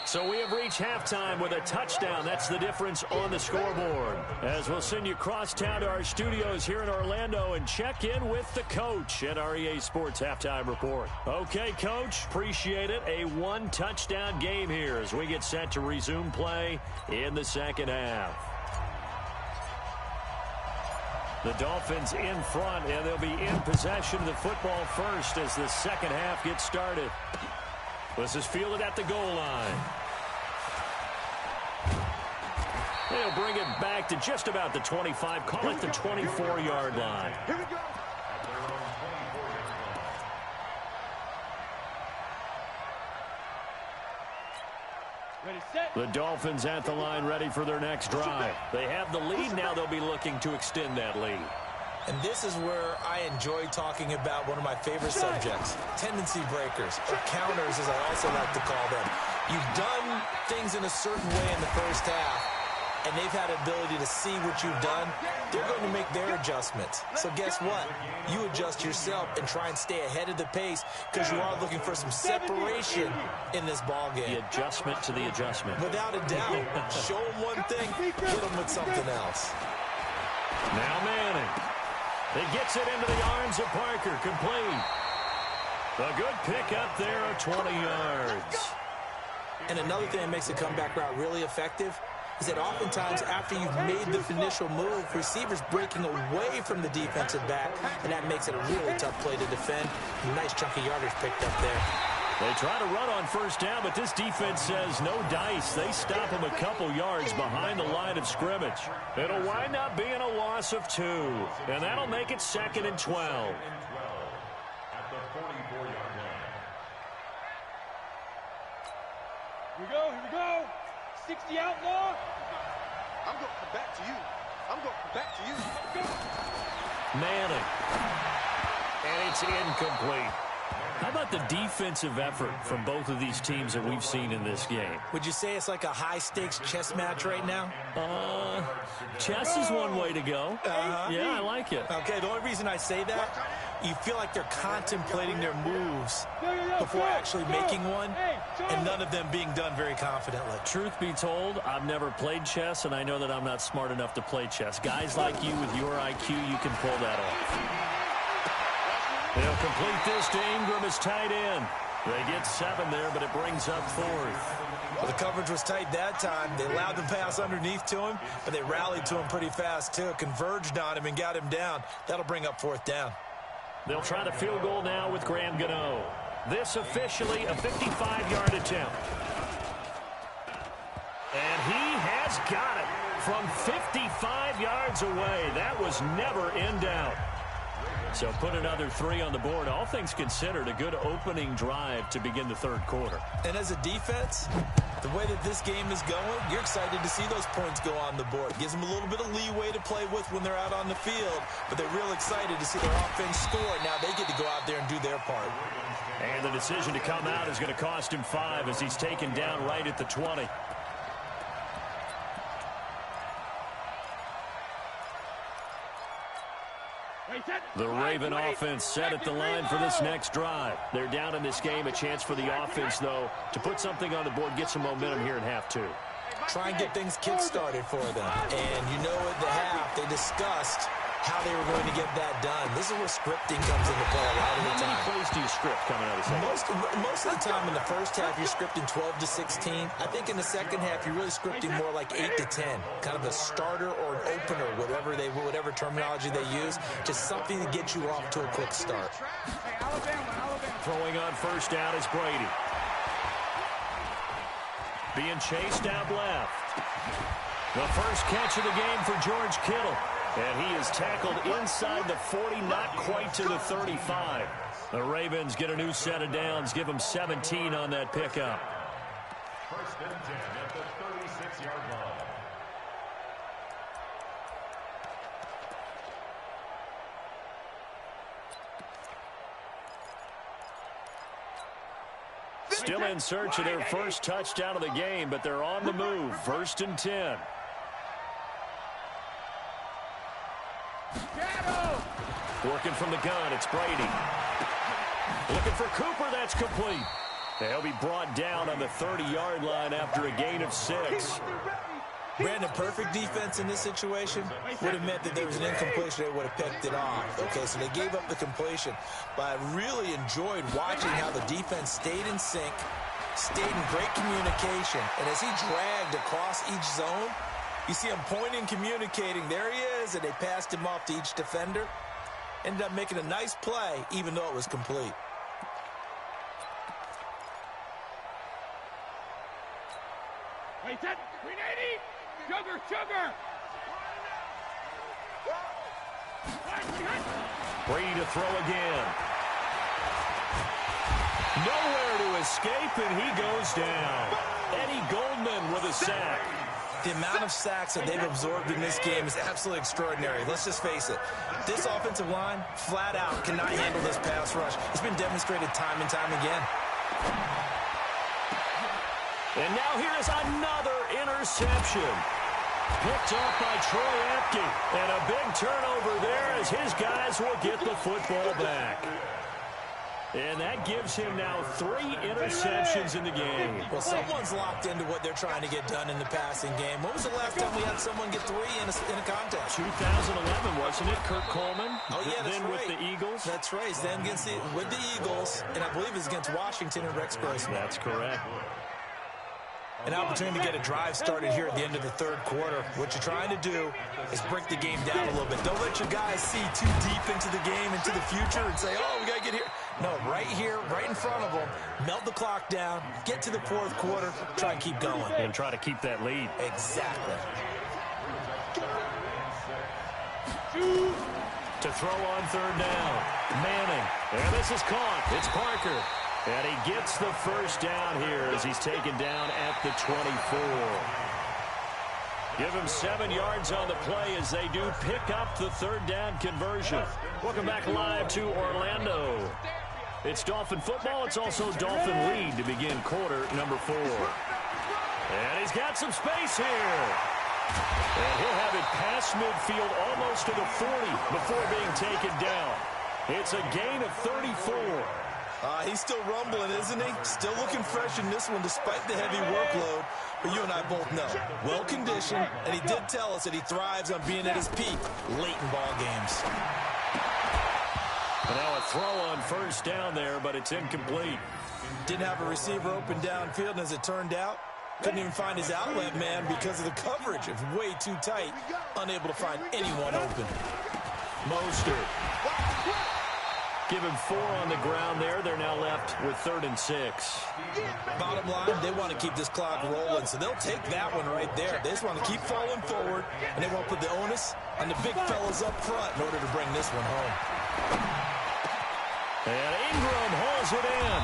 So we have reached halftime with a touchdown. That's the difference on the scoreboard. As we'll send you across town to our studios here in Orlando and check in with the coach at our EA Sports Halftime Report. Okay, Coach, appreciate it. A 1-touchdown game here as we get set to resume play in the second half. The Dolphins in front, and they'll be in possession of the football first as the second half gets started. This is fielded at the goal line. They'll bring it back to just about the 25, call it the 24-yard line. Here we go. Ready, set. The Dolphins at the line ready for their next drive. They have the lead. Now they'll be looking to extend that lead. And this is where I enjoy talking about one of my favorite subjects, tendency breakers, or counters as I also like to call them. You've done things in a certain way in the first half, and they've had the ability to see what you've done. They're going to make their adjustments. So guess what? You adjust yourself and try and stay ahead of the pace because you are looking for some separation in this ball game. The adjustment to the adjustment. Without a doubt. Show them one thing, hit them with something else. Now Manning. He gets it into the arms of Parker, complete. A good pick up there of 20 yards. And another thing that makes the comeback route really effective is that oftentimes after you've made the initial move, receivers breaking away from the defensive back, and that makes it a really tough play to defend. Nice chunk of yardage picked up there. They try to run on first down, but this defense says no dice. They stop him a couple yards behind the line of scrimmage. It'll wind up being a loss of 2, and that'll make it 2nd and 12. At the 44-yard line. Here we go. 60 outlaw. I'm going to come back to you. Manning. And it's incomplete. How about the defensive effort from both of these teams that we've seen in this game? Would you say it's like a high-stakes chess match right now? Chess is one way to go. Yeah, I like it. Okay, the only reason I say that, you feel like they're contemplating their moves before actually making one, and none of them being done very confidently. Truth be told, I've never played chess, and I know that I'm not smart enough to play chess. Guys like you with your IQ, you can pull that off. They'll complete this to Ingram as tight end. They get 7 there, but it brings up 4th. Well, the coverage was tight that time. They allowed the pass underneath to him, but they rallied to him pretty fast, too. Converged on him and got him down. That'll bring up 4th down. They'll try to field goal now with Graham Gano. This officially a 55-yard attempt. And he has got it from 55 yards away. That was never in doubt. So put another 3 on the board. All things considered, a good opening drive to begin the third quarter. And as a defense, the way that this game is going, you're excited to see those points go on the board. Gives them a little bit of leeway to play with when they're out on the field, but they're real excited to see their offense score. Now they get to go out there and do their part. And the decision to come out is going to cost him 5 as he's taken down right at the 20. The Raven offense set at the line for this next drive. They're down in this game. A chance for the offense, though, to put something on the board, get some momentum here in half 2. Try and get things kick-started for them. And you know at the half, they discussed how they were going to get that done. This is where scripting comes into play a lot of the time. How many plays do you script coming out of the second? Most of the time in the first half, you're scripting 12 to 16. I think in the second half, you're really scripting more like 8 to 10. Kind of a starter or an opener, whatever terminology they use. Just something to get you off to a quick start. Throwing on first down is Brady. Being chased out left. The first catch of the game for George Kittle. And he is tackled inside the 40, not quite to the 35. The Ravens get a new set of downs, give them 17 on that pickup. First and 10 at the 36-yard line. Still in search of their first touchdown of the game, but they're on the move. First and 10. Working from the gun, it's Brady. Looking for Cooper, that's complete. They'll be brought down on the 30-yard line after a gain of 6. Brandon, perfect defense in this situation would have meant that there was an incompletion. They would have picked it off. Okay, so they gave up the completion. But I really enjoyed watching how the defense stayed in sync, stayed in great communication. And as he dragged across each zone, you see him pointing, communicating. There he is, and they passed him off to each defender. Ended up making a nice play, even though it was complete. Wait, set, 380, sugar. Brady to throw again. Nowhere to escape, and he goes down. Eddie Goldman with a sack. The amount of sacks that they've absorbed in this game is absolutely extraordinary. Let's just face it. This offensive line, flat out, cannot handle this pass rush. It's been demonstrated time and time again. And now here's another interception. Picked up by Troy Apke. And a big turnover there as his guys will get the football back. And that gives him now 3 interceptions in the game. Well, someone's locked into what they're trying to get done in the passing game. When was the last time we had someone get 3 in a contest? 2011, wasn't it? Kurt Coleman? Oh, yeah, that's then right. with the Eagles? That's right. Then with the Eagles, and I believe it's against Washington and Rex Grossman. That's correct. An opportunity to get a drive started here at the end of the third quarter. What you're trying to do is break the game down a little bit. Don't let your guys see too deep into the game, into the future, and say, oh, we got to get here. No, right here, right in front of them, melt the clock down, get to the fourth quarter, try and keep going. And try to keep that lead. Exactly. To throw on third down. Manning. And this is caught. It's Parker. And he gets the first down here as he's taken down at the 24. Give him 7 yards on the play as they do pick up the third down conversion. Welcome back live to Orlando. It's Dolphin football. It's also Dolphin lead to begin quarter number 4. And he's got some space here. And he'll have it past midfield almost to the 40 before being taken down. It's a gain of 34. He's still rumbling, isn't he? Still looking fresh in this one despite the heavy workload. But you and I both know, well-conditioned, and he did tell us that he thrives on being at his peak late in ball games. And now a throw on first down there, but it's incomplete. Didn't have a receiver open downfield, and as it turned out, couldn't even find his outlet man because of the coverage. It was way too tight, unable to find anyone open. Mostert. Give him 4 on the ground there. They're now left with 3rd and 6. Bottom line, they want to keep this clock rolling, so they'll take that one right there. They just want to keep falling forward, and they want to put the onus on the big fellas up front in order to bring this one home. And Ingram hauls it in.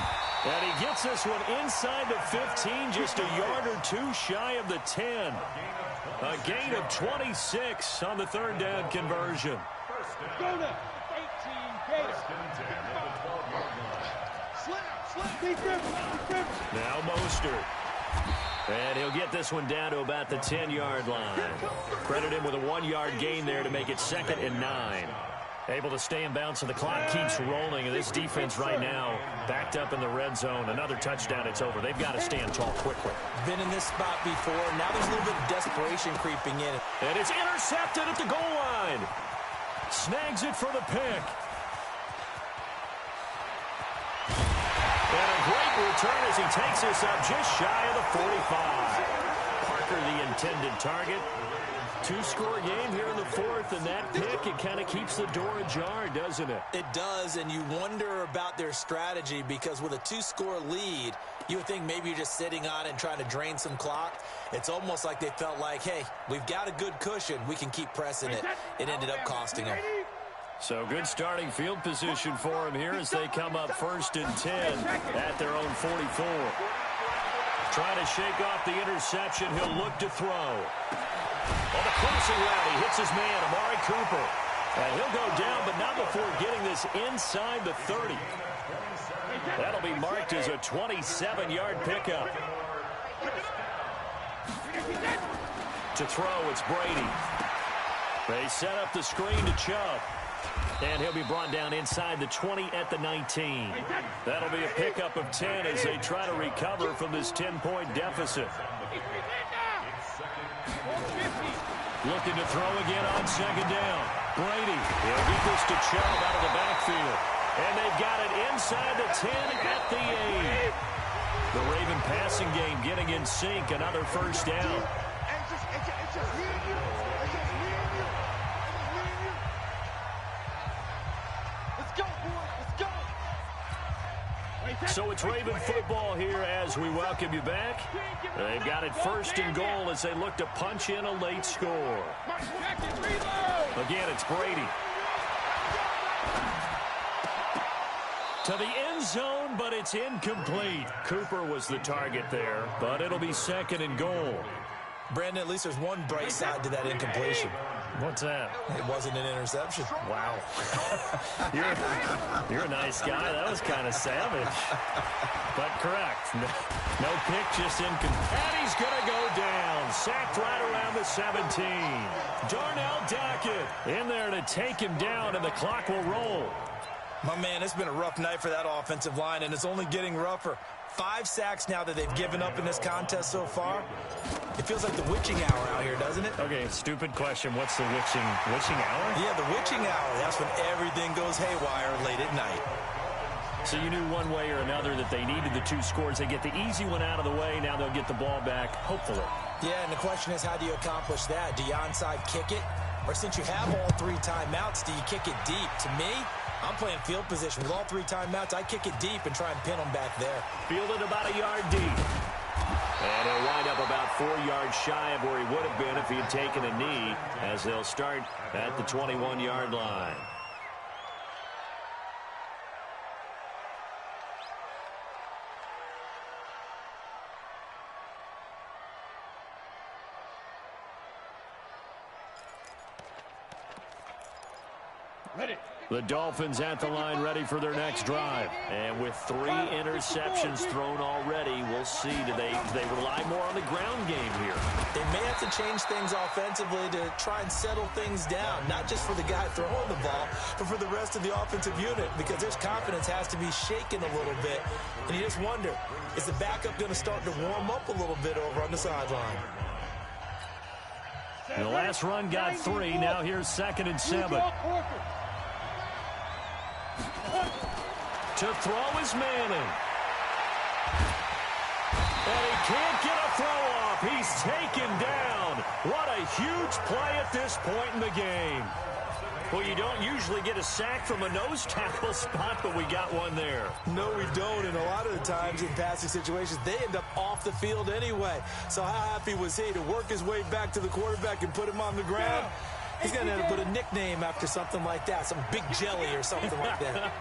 And he gets this one inside the 15, just a yard or 2 shy of the 10. A gain of 26 on the 3rd down conversion. Go to 18 Gators. Now Mostert. And he'll get this one down to about the 10-yard line. Credit him with a 1-yard gain there to make it 2nd and 9. Able to stay in bounds, so the clock keeps rolling. And this defense right now backed up in the red zone. Another touchdown, it's over. They've got to stand tall quickly. Been in this spot before. Now there's a little bit of desperation creeping in. And it's intercepted at the goal line. Snags it for the pick. And a great return as he takes this up just shy of the 45. Parker, the intended target. 2-score game here in the 4th, and that pick, it kind of keeps the door ajar, doesn't it? It does, and you wonder about their strategy because with a 2-score lead, you would think maybe you're just sitting on it and trying to drain some clock. It's almost like they felt like, hey, we've got a good cushion. We can keep pressing it. It ended up costing them. So good starting field position for him here as they come up 1st and 10 at their own 44. Trying to shake off the interception. He'll look to throw. On the crossing route, he hits his man, Amari Cooper. And he'll go down, but not before getting this inside the 30. That'll be marked as a 27-yard pickup. To throw, it's Brady. They set up the screen to Chubb. And he'll be brought down inside the 20 at the 19. That'll be a pickup of 10 as they try to recover from this 10-point deficit. Looking to throw again on 2nd down. Brady, he'll get this to Chubb out of the backfield. And they've got it inside the 10 at the 8. The Raven passing game getting in sync. Another 1st down. So it's Raven football here as we welcome you back. They've got it 1st and goal as they look to punch in a late score. Again, it's Brady. To the end zone, but it's incomplete. Cooper was the target there, but it'll be 2nd and goal. Brandon, at least there's one bright side to that incompletion. What's that? It wasn't an interception. Wow. You're a nice guy. That was kind of savage. But correct. No pick, just incomplete. And he's going to go down. Sacked right around the 17. Darnell Dockett in there to take him down, and the clock will roll. My man, it's been a rough night for that offensive line, and it's only getting rougher. 5 sacks now that they've given up in this contest so far. It feels like the witching hour out here, doesn't it? Okay, stupid question. What's the witching hour? Yeah, the witching hour. That's when everything goes haywire late at night. So you knew one way or another that they needed the 2 scores. They get the easy one out of the way. Now they'll get the ball back, hopefully. Yeah, and the question is, how do you accomplish that? Do you onside kick it? Or since you have all 3 timeouts, do you kick it deep? To me, I'm playing field position. With all 3 timeouts, I kick it deep and try and pin them back there. Fielded about a yard deep. And he'll wind up about 4 yards shy of where he would have been if he had taken a knee, as they'll start at the 21-yard line. The Dolphins at the line ready for their next drive. And with 3 interceptions thrown already, we'll see. Do they rely more on the ground game here? They may have to change things offensively to try and settle things down, not just for the guy throwing the ball, but for the rest of the offensive unit, because their confidence has to be shaken a little bit. And you just wonder, is the backup going to start to warm up a little bit over on the sideline? The last run got 3. Now here's 2nd and 7. To throw is Manning. And he can't get a throw off. He's taken down. What a huge play at this point in the game. Well, you don't usually get a sack from a nose tackle spot, but we got one there. No, we don't. And a lot of the times in passing situations, they end up off the field anyway. So how happy was he to work his way back to the quarterback and put him on the ground? He's going to have to put a nickname after something like that, some Big Jelly or something like that.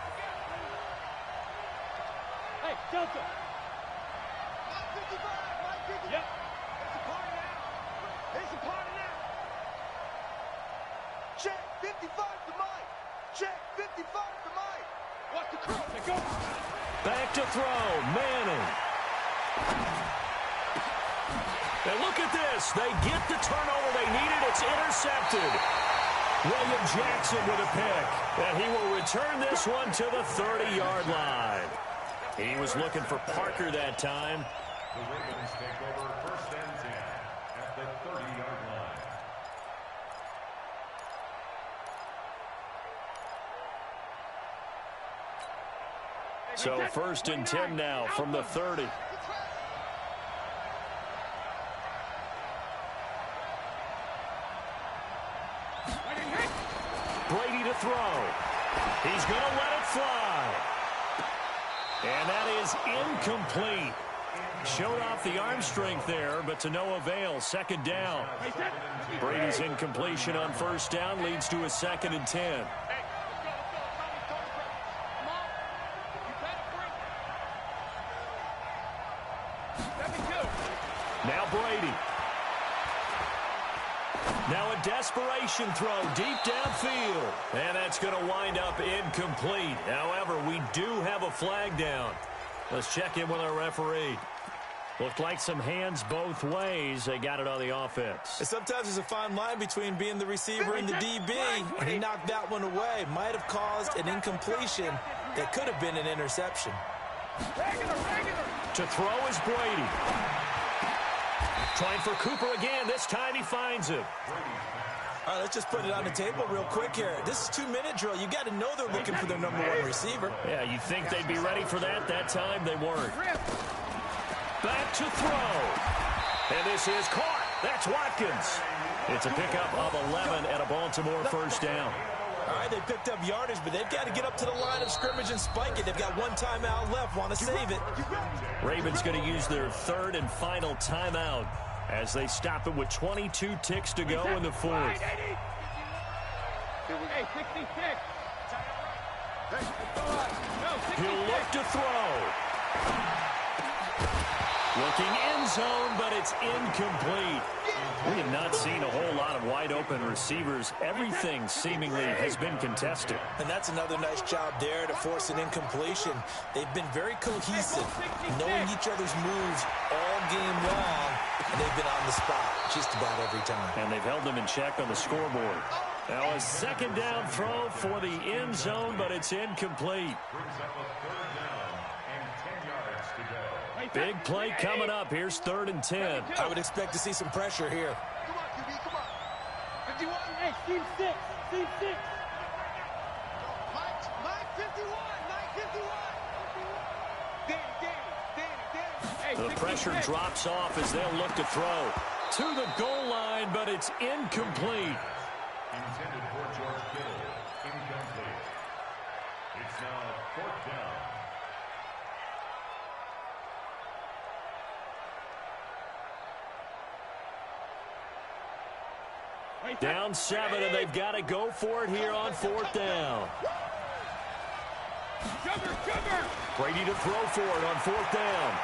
Hey, Delta. Yep. It's a party now. Check 55 to Mike. Check 55 to Mike. Watch the curl. They go. Back to throw. Manning. And look at this. They get the turnover they needed. It's intercepted. William Jackson with a pick. And he will return this one to the 30-yard line. He was looking for Parker that time. The Ravens take over 1st and 10 at the 30-yard line. So 1st and 10 now from the 30. Brady to throw. He's going to let it fly. And that is incomplete. Showed off the arm strength there, but to no avail. 2nd down. Brady's incompletion on 1st down leads to a 2nd and 10. Now Brady. Now a desperation throw deep downfield. And that's going to wind up incomplete. However, we do have a flag down. Let's check in with our referee. Looked like some hands both ways. They got it on the offense. And sometimes there's a fine line between being the receiver and the DB, and he knocked that one away. Might have caused an incompletion that could have been an interception. To throw is Brady. Trying for Cooper again. This time he finds him. All right, let's just put it on the table real quick here. This is 2-minute drill. You got to know they're looking for their #1 receiver. Yeah, you think they'd be ready for that? That time they weren't. Back to throw. And this is caught. That's Watkins. It's a pickup of 11 and a Baltimore 1st down. All right, they picked up yardage, but they've got to get up to the line of scrimmage and spike it. They've got 1 timeout left. Want to save it. Ravens going to use their 3rd and final timeout as they stop it with 22 ticks to go in the 4th. Hey, 66. He'll look to throw. Looking end zone, but it's incomplete. We have not seen a whole lot of wide-open receivers. Everything seemingly has been contested. And that's another nice job there to force an incompletion. They've been very cohesive, knowing each other's moves all game long, and they've been on the spot just about every time. And they've held them in check on the scoreboard. Now a 2nd down throw for the end zone, but it's incomplete. Brings up a 3rd down and 10 yards to go. Big play coming up. Here's 3rd and 10. I would expect to see some pressure here. Come on, QB, come on. 51. Hey, Steve 6. Steve 6. Mike 51. Mike 51. Danny. The pressure drops off as they'll look to throw to the goal line, but it's incomplete. Intended for George Kittle. Incomplete. It's now 4th down. Down 7, and they've got to go for it here on 4th down. Brady to throw for it on 4th down.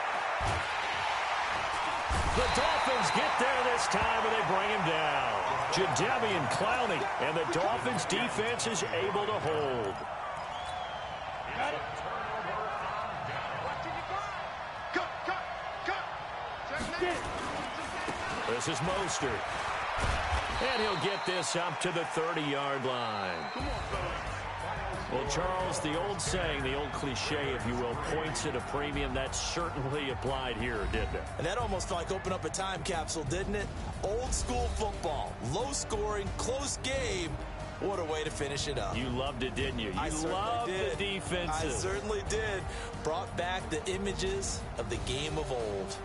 The Dolphins get there this time, and they bring him down. Jadeveon Clowney, and the Dolphins' defense is able to hold. Got it. This is Mostert. And he'll get this up to the 30-yard line. Well, Charles, the old saying, the old cliche, if you will, points at a premium, that certainly applied here, didn't it? And that almost like opened up a time capsule, didn't it? Old school football, low scoring, close game. What a way to finish it up. You loved it, didn't you? I loved the defensive. I certainly did. Brought back the images of the game of old.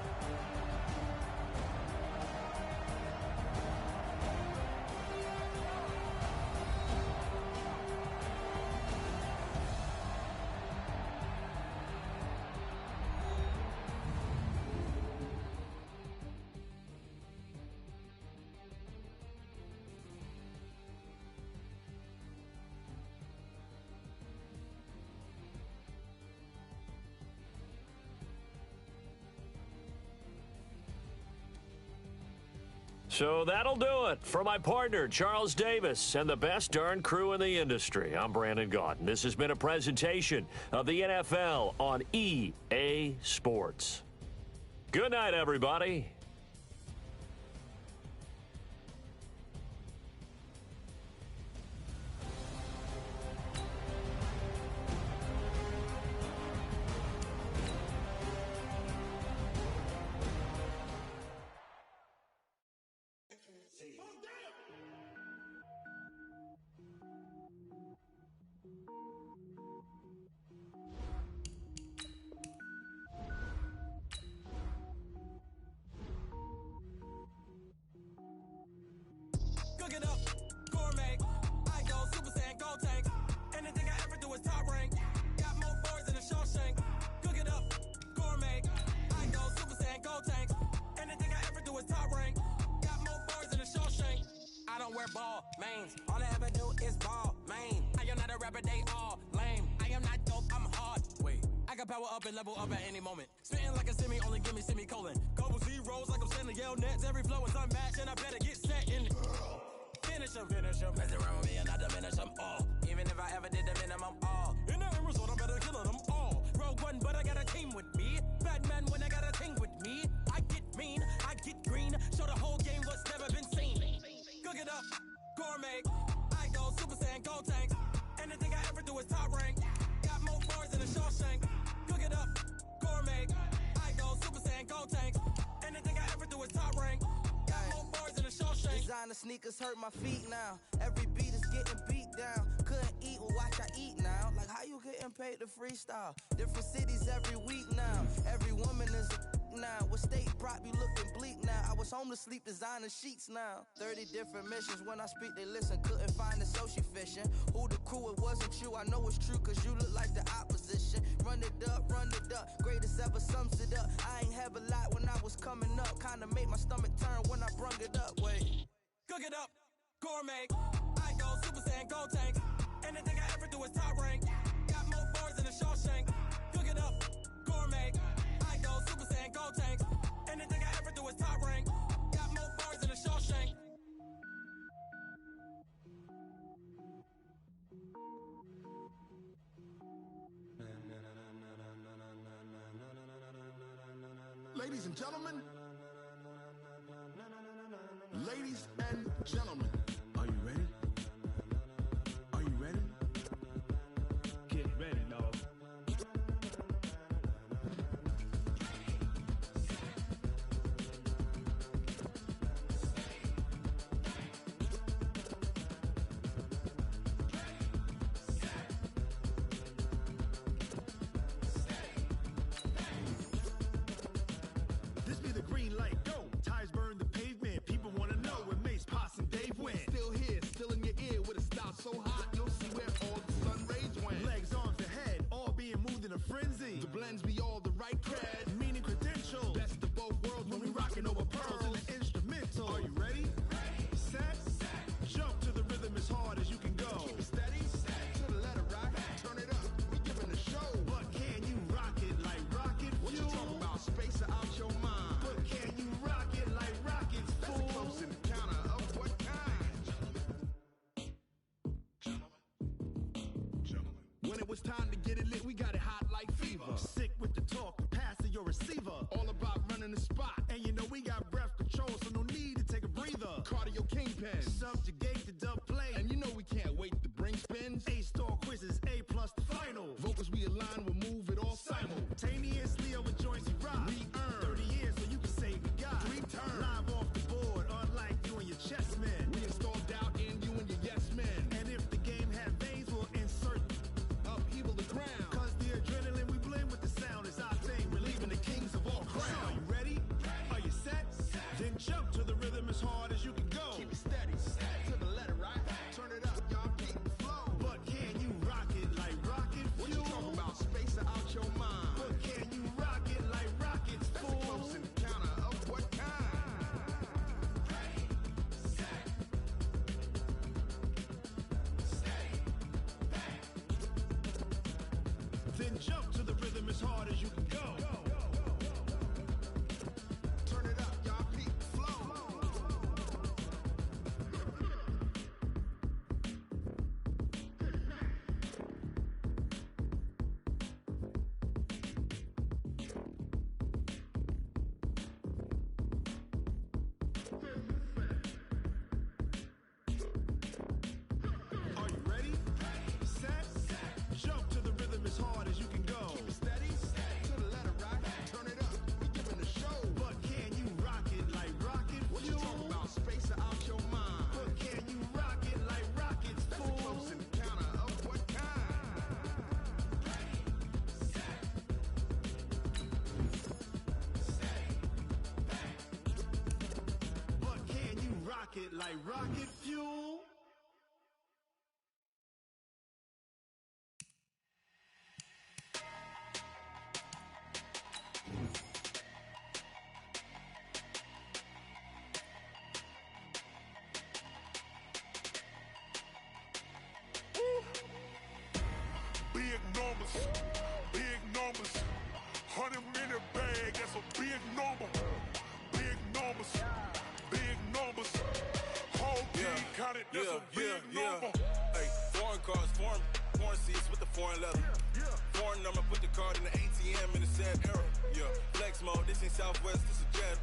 So that'll do it for my partner, Charles Davis, and the best darn crew in the industry. I'm Brandon Gaudin. This has been a presentation of the NFL on EA Sports. Good night, everybody. Cook it up, gourmet. I go Super Saiyan, go tank. Anything I ever do is top rank. Got more boards than a Shawshank. Cook it up, gourmet. I go Super Saiyan, go tank. Anything I ever do is top rank. Got more boards than a Shawshank. I don't wear ball mains. All I ever do is ball main. I am not a rapper, they all lame. I am not dope, I'm hard. Wait, I can power up and level up at any moment. Spitting like a semi, only give me semicolon. Couple zeros like I'm sending yell nets. Every flow is unmatched, and I better get set in. Finish them. Mess around with me and I diminish them all. Even if I ever did the minimum all. In the end result, I'm better killing them all. Rogue one, but I got a team with me. Batman when I got a team with me. I get mean, I get green. Show the whole game what's never been seen. Cook it up, gourmet. I go Super Saiyan, go tank. Anything I ever do is top rank. Got more bars than a Shawshank. Cook it up, gourmet. I go Super Saiyan, go tank. Anything I ever do is top rank. Designer sneakers hurt my feet now. Every beat is getting beat down. Couldn't eat, well watch I eat now. Like how you getting paid to freestyle? Different cities every week now. Every woman is a now. What state prop you looking bleak now? I was home to sleep designer sheets now. 30 different missions. When I speak they listen. Couldn't find it so she fishing. Who the crew, it wasn't you. I know it's true cause you look like the opposition. Run it up. Greatest ever sums it up. I ain't have a lot when I was coming up. Kinda made my stomach turn when I brung it up. Wait. Cook it up, gourmet. I go Super Saiyan, go tank. Anything I ever do is top rank. Got more boards than a Shawshank. Cook it up, gourmet. I go Super Saiyan, go tank. Anything I ever do is top rank. Got more boards than a Shawshank. Ladies and gentlemen. Ladies and gentlemen, are you ready? Are you ready? Get ready, dog. This be the green light, go. Tires burn the pavement. People want to know when Mace, Poss, and Dave win. Still here, still When it was time to get it lit, we got it hot like fever. Sick with the talk, pass to your receiver. All about running the spot. And you know we got breath control, so no need to take a breather. Cardio kingpin, subjugate the dub play. And you know we can't wait to bring spins. A-star quizzes, A+ the final. Vocals we align, we'll move it all simultaneously over joints we rock. We earn 30 years so you can say we got 3 turns. Live off the board, unlike you and your chess men. We install doubt in you and your yes men. And if the game had veins, we'll insert upheaval the ground. Cause the adrenaline we blend with the sound is our thing, relieving the kings of all crowns. So are you ready? Are you set? Then jump to the rhythm as hard as you can go. Keep it steady, to the letter, right? Turn it up, y'all, keep the flow. But can you rock it like rocket fuel? What you talking about? Space out your mind. But can you rock it like rockets, fool? That's a close encounter of what kind? Ready, set, steady, bang. Then jump to the rhythm as hard as you can go. Turn it up, y'all, keep the flow. Are you ready? Set, jump to the rhythm as hard as you can go. Keep it steady, to the letter, right? Turn it up, we giving the show. But can you rock it like rocket fuel? What you talking about? Space out your mind. But can you rock it like rockets, fool? That's a close encounter of what kind? Ready, set, steady, bang. But can you rock it like rocket fuel? Big numbers, 100 minute bag, that's a big number. Big numbers, whole team counted, that's a big number. Hey, foreign cars, foreign seats with the foreign leather. Foreign number, put the card in the ATM in the sad era. Yeah, flex mode, this ain't Southwest, this is Jet.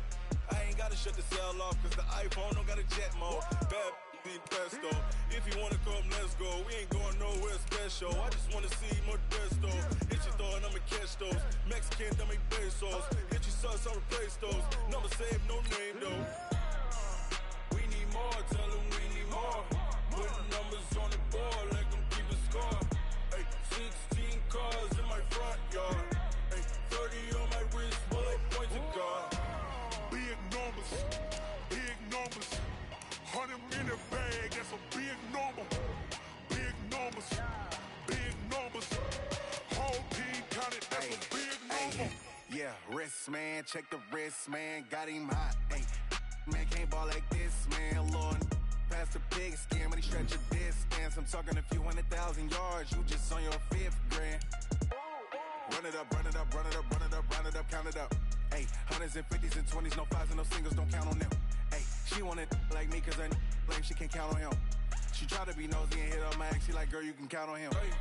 I ain't gotta shut the cell off, cause the iPhone don't got a jet mode. Bad be pesto. If you wanna come, let's go. We ain't going nowhere special. I just wanna see Modesto. Hit your throw and I'ma catch those. Mexican, I make pesos. Hit your sauce, I'll replace those. Number saved, no name though. We need more, tell them we need more. Putting numbers on the board, like them keep a score. Hey, 16 cars in my front yard. Hey, 30 on my wrist, bullet point to God. Big numbers, 100 minute bag, that's a big number. Big numbers, whole team counted, that's a big number. Yeah, wrist man, check the wrist man, got him hot. Ay, man can't ball like this, man. Lord, past the pig skin, when he stretch a distance. I'm talking a few 100,000 yards, you just on your 5th grand. Run it up, count it up. Ay, hundreds and 50s and 20s, no 5s and no singles, don't count on them. Ay, she want it like me, cause her lame, she can't count on him. She try to be nosy and hit up my ex, she like, girl, you can count on him. Hey,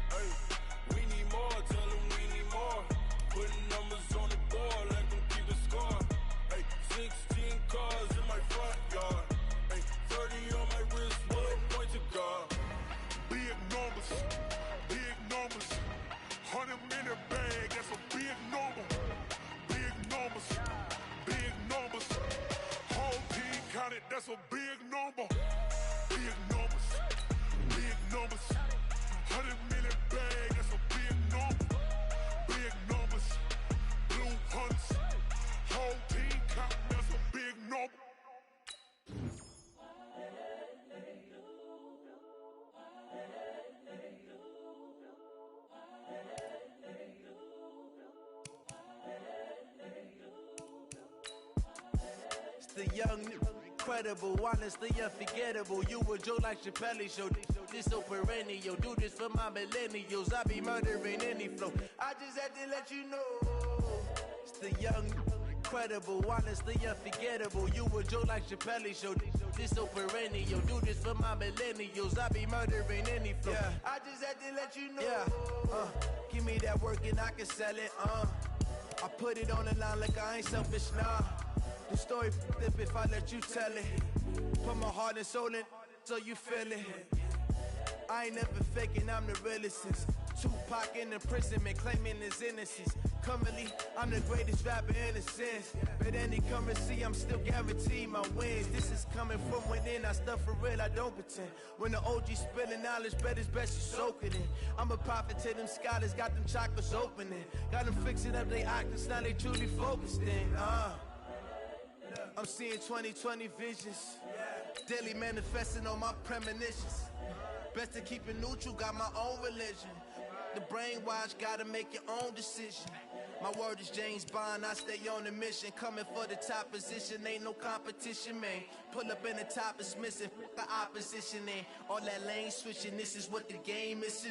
we need more, tell them we need more. Putting numbers on the board, like them keep a score. Hey, 16 cars in my front yard. Hey, 30 on my wrist, bullet point to God. Big numbers, 100 minute bag, that's a big number. Big numbers, whole team counted, that's a big number. Big numbers, 100 minute bag, that's a big number. Big numbers, blue hunts, whole team counting, that's a big number. The young, incredible, honestly unforgettable. You a joke like Chappelle show. This so perennial. Do this for my millennials. I be murdering any flow. I just had to let you know. It's the young, incredible, honestly unforgettable. You a joke like Chappelle show. This so perennial. Do this for my millennials. I be murdering any flow. Yeah. I just had to let you know. Yeah. Give me that work and I can sell it. I put it on the line like I ain't selfish, nah. The story flip if I let you tell it. Put my heart and soul in so you feel it. I ain't never faking, I'm the realest since Tupac in imprisonment, claiming his innocence. Currently, I'm the greatest rapper in a sense. But any currency, I'm still guaranteed my wins. This is coming from within, I stuff for real, I don't pretend. When the OG spilling knowledge, bet it's best you soak it in. I'm a prophet to them scholars, got them chakras opening. Got them fixing up they octaves, now they truly focused in. I'm seeing 2020 visions. Daily manifesting on my premonitions. Best to keep it neutral, got my own religion. The brainwash, gotta make your own decision. My word is James Bond, I stay on a mission. Coming for the top position, ain't no competition, man. Pull up in the top is missing, the opposition ain't. All that lane switching, this is what the game is.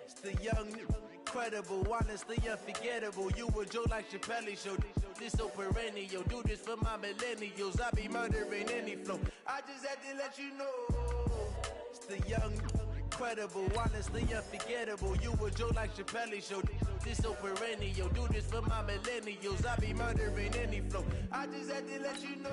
It's the young, incredible, honestly unforgettable. You a Joe like Chappelle show. This so perennial, do this for my millennials. I be murdering any flow. I just had to let you know. It's the young, incredible, honestly unforgettable. You a Joe like Chappelle show. This so perennial, do this for my millennials. I be murdering any flow. I just had to let you know.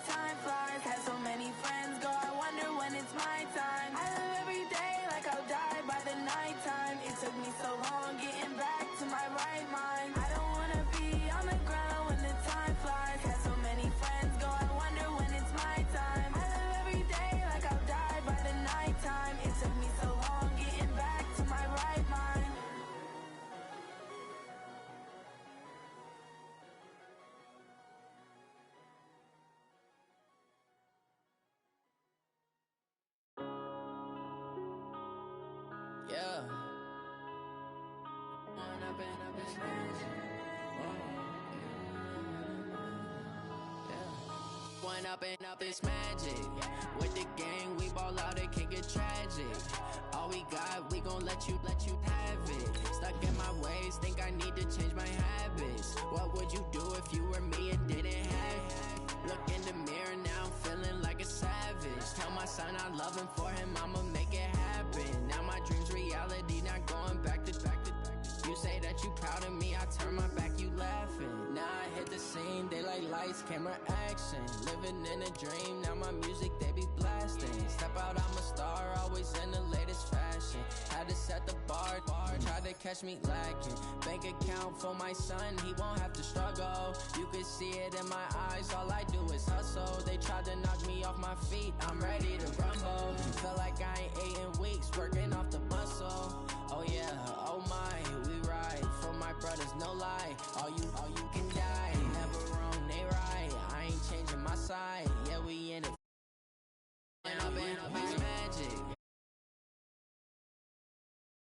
Time flies, had so many friends go, I wonder when it's my time. I live every day this magic. One up and up this magic. With the gang, we ball out, it can get tragic. All we got, we gon' let you have it. Stuck in my ways, think I need to change my habits. What would you do if you were me and didn't have it? Look in the mirror, now I'm feeling like a savage. Tell my son I love him, for him I'ma make it happen. Now my dream's reality, not going back to. You say that you proud of me, I turn my back, you laughing. Now I hit the scene, daylight lights, camera action. Living in a dream, now my music, they be blasting. Step out, I'm a star, always in the latest fashion. Had to set the bar, try to catch me lacking. Bank account for my son, he won't have to struggle. You can see it in my eyes, all I do is hustle. They tried to knock me off my feet, I'm ready to rumble. Feel like I ain't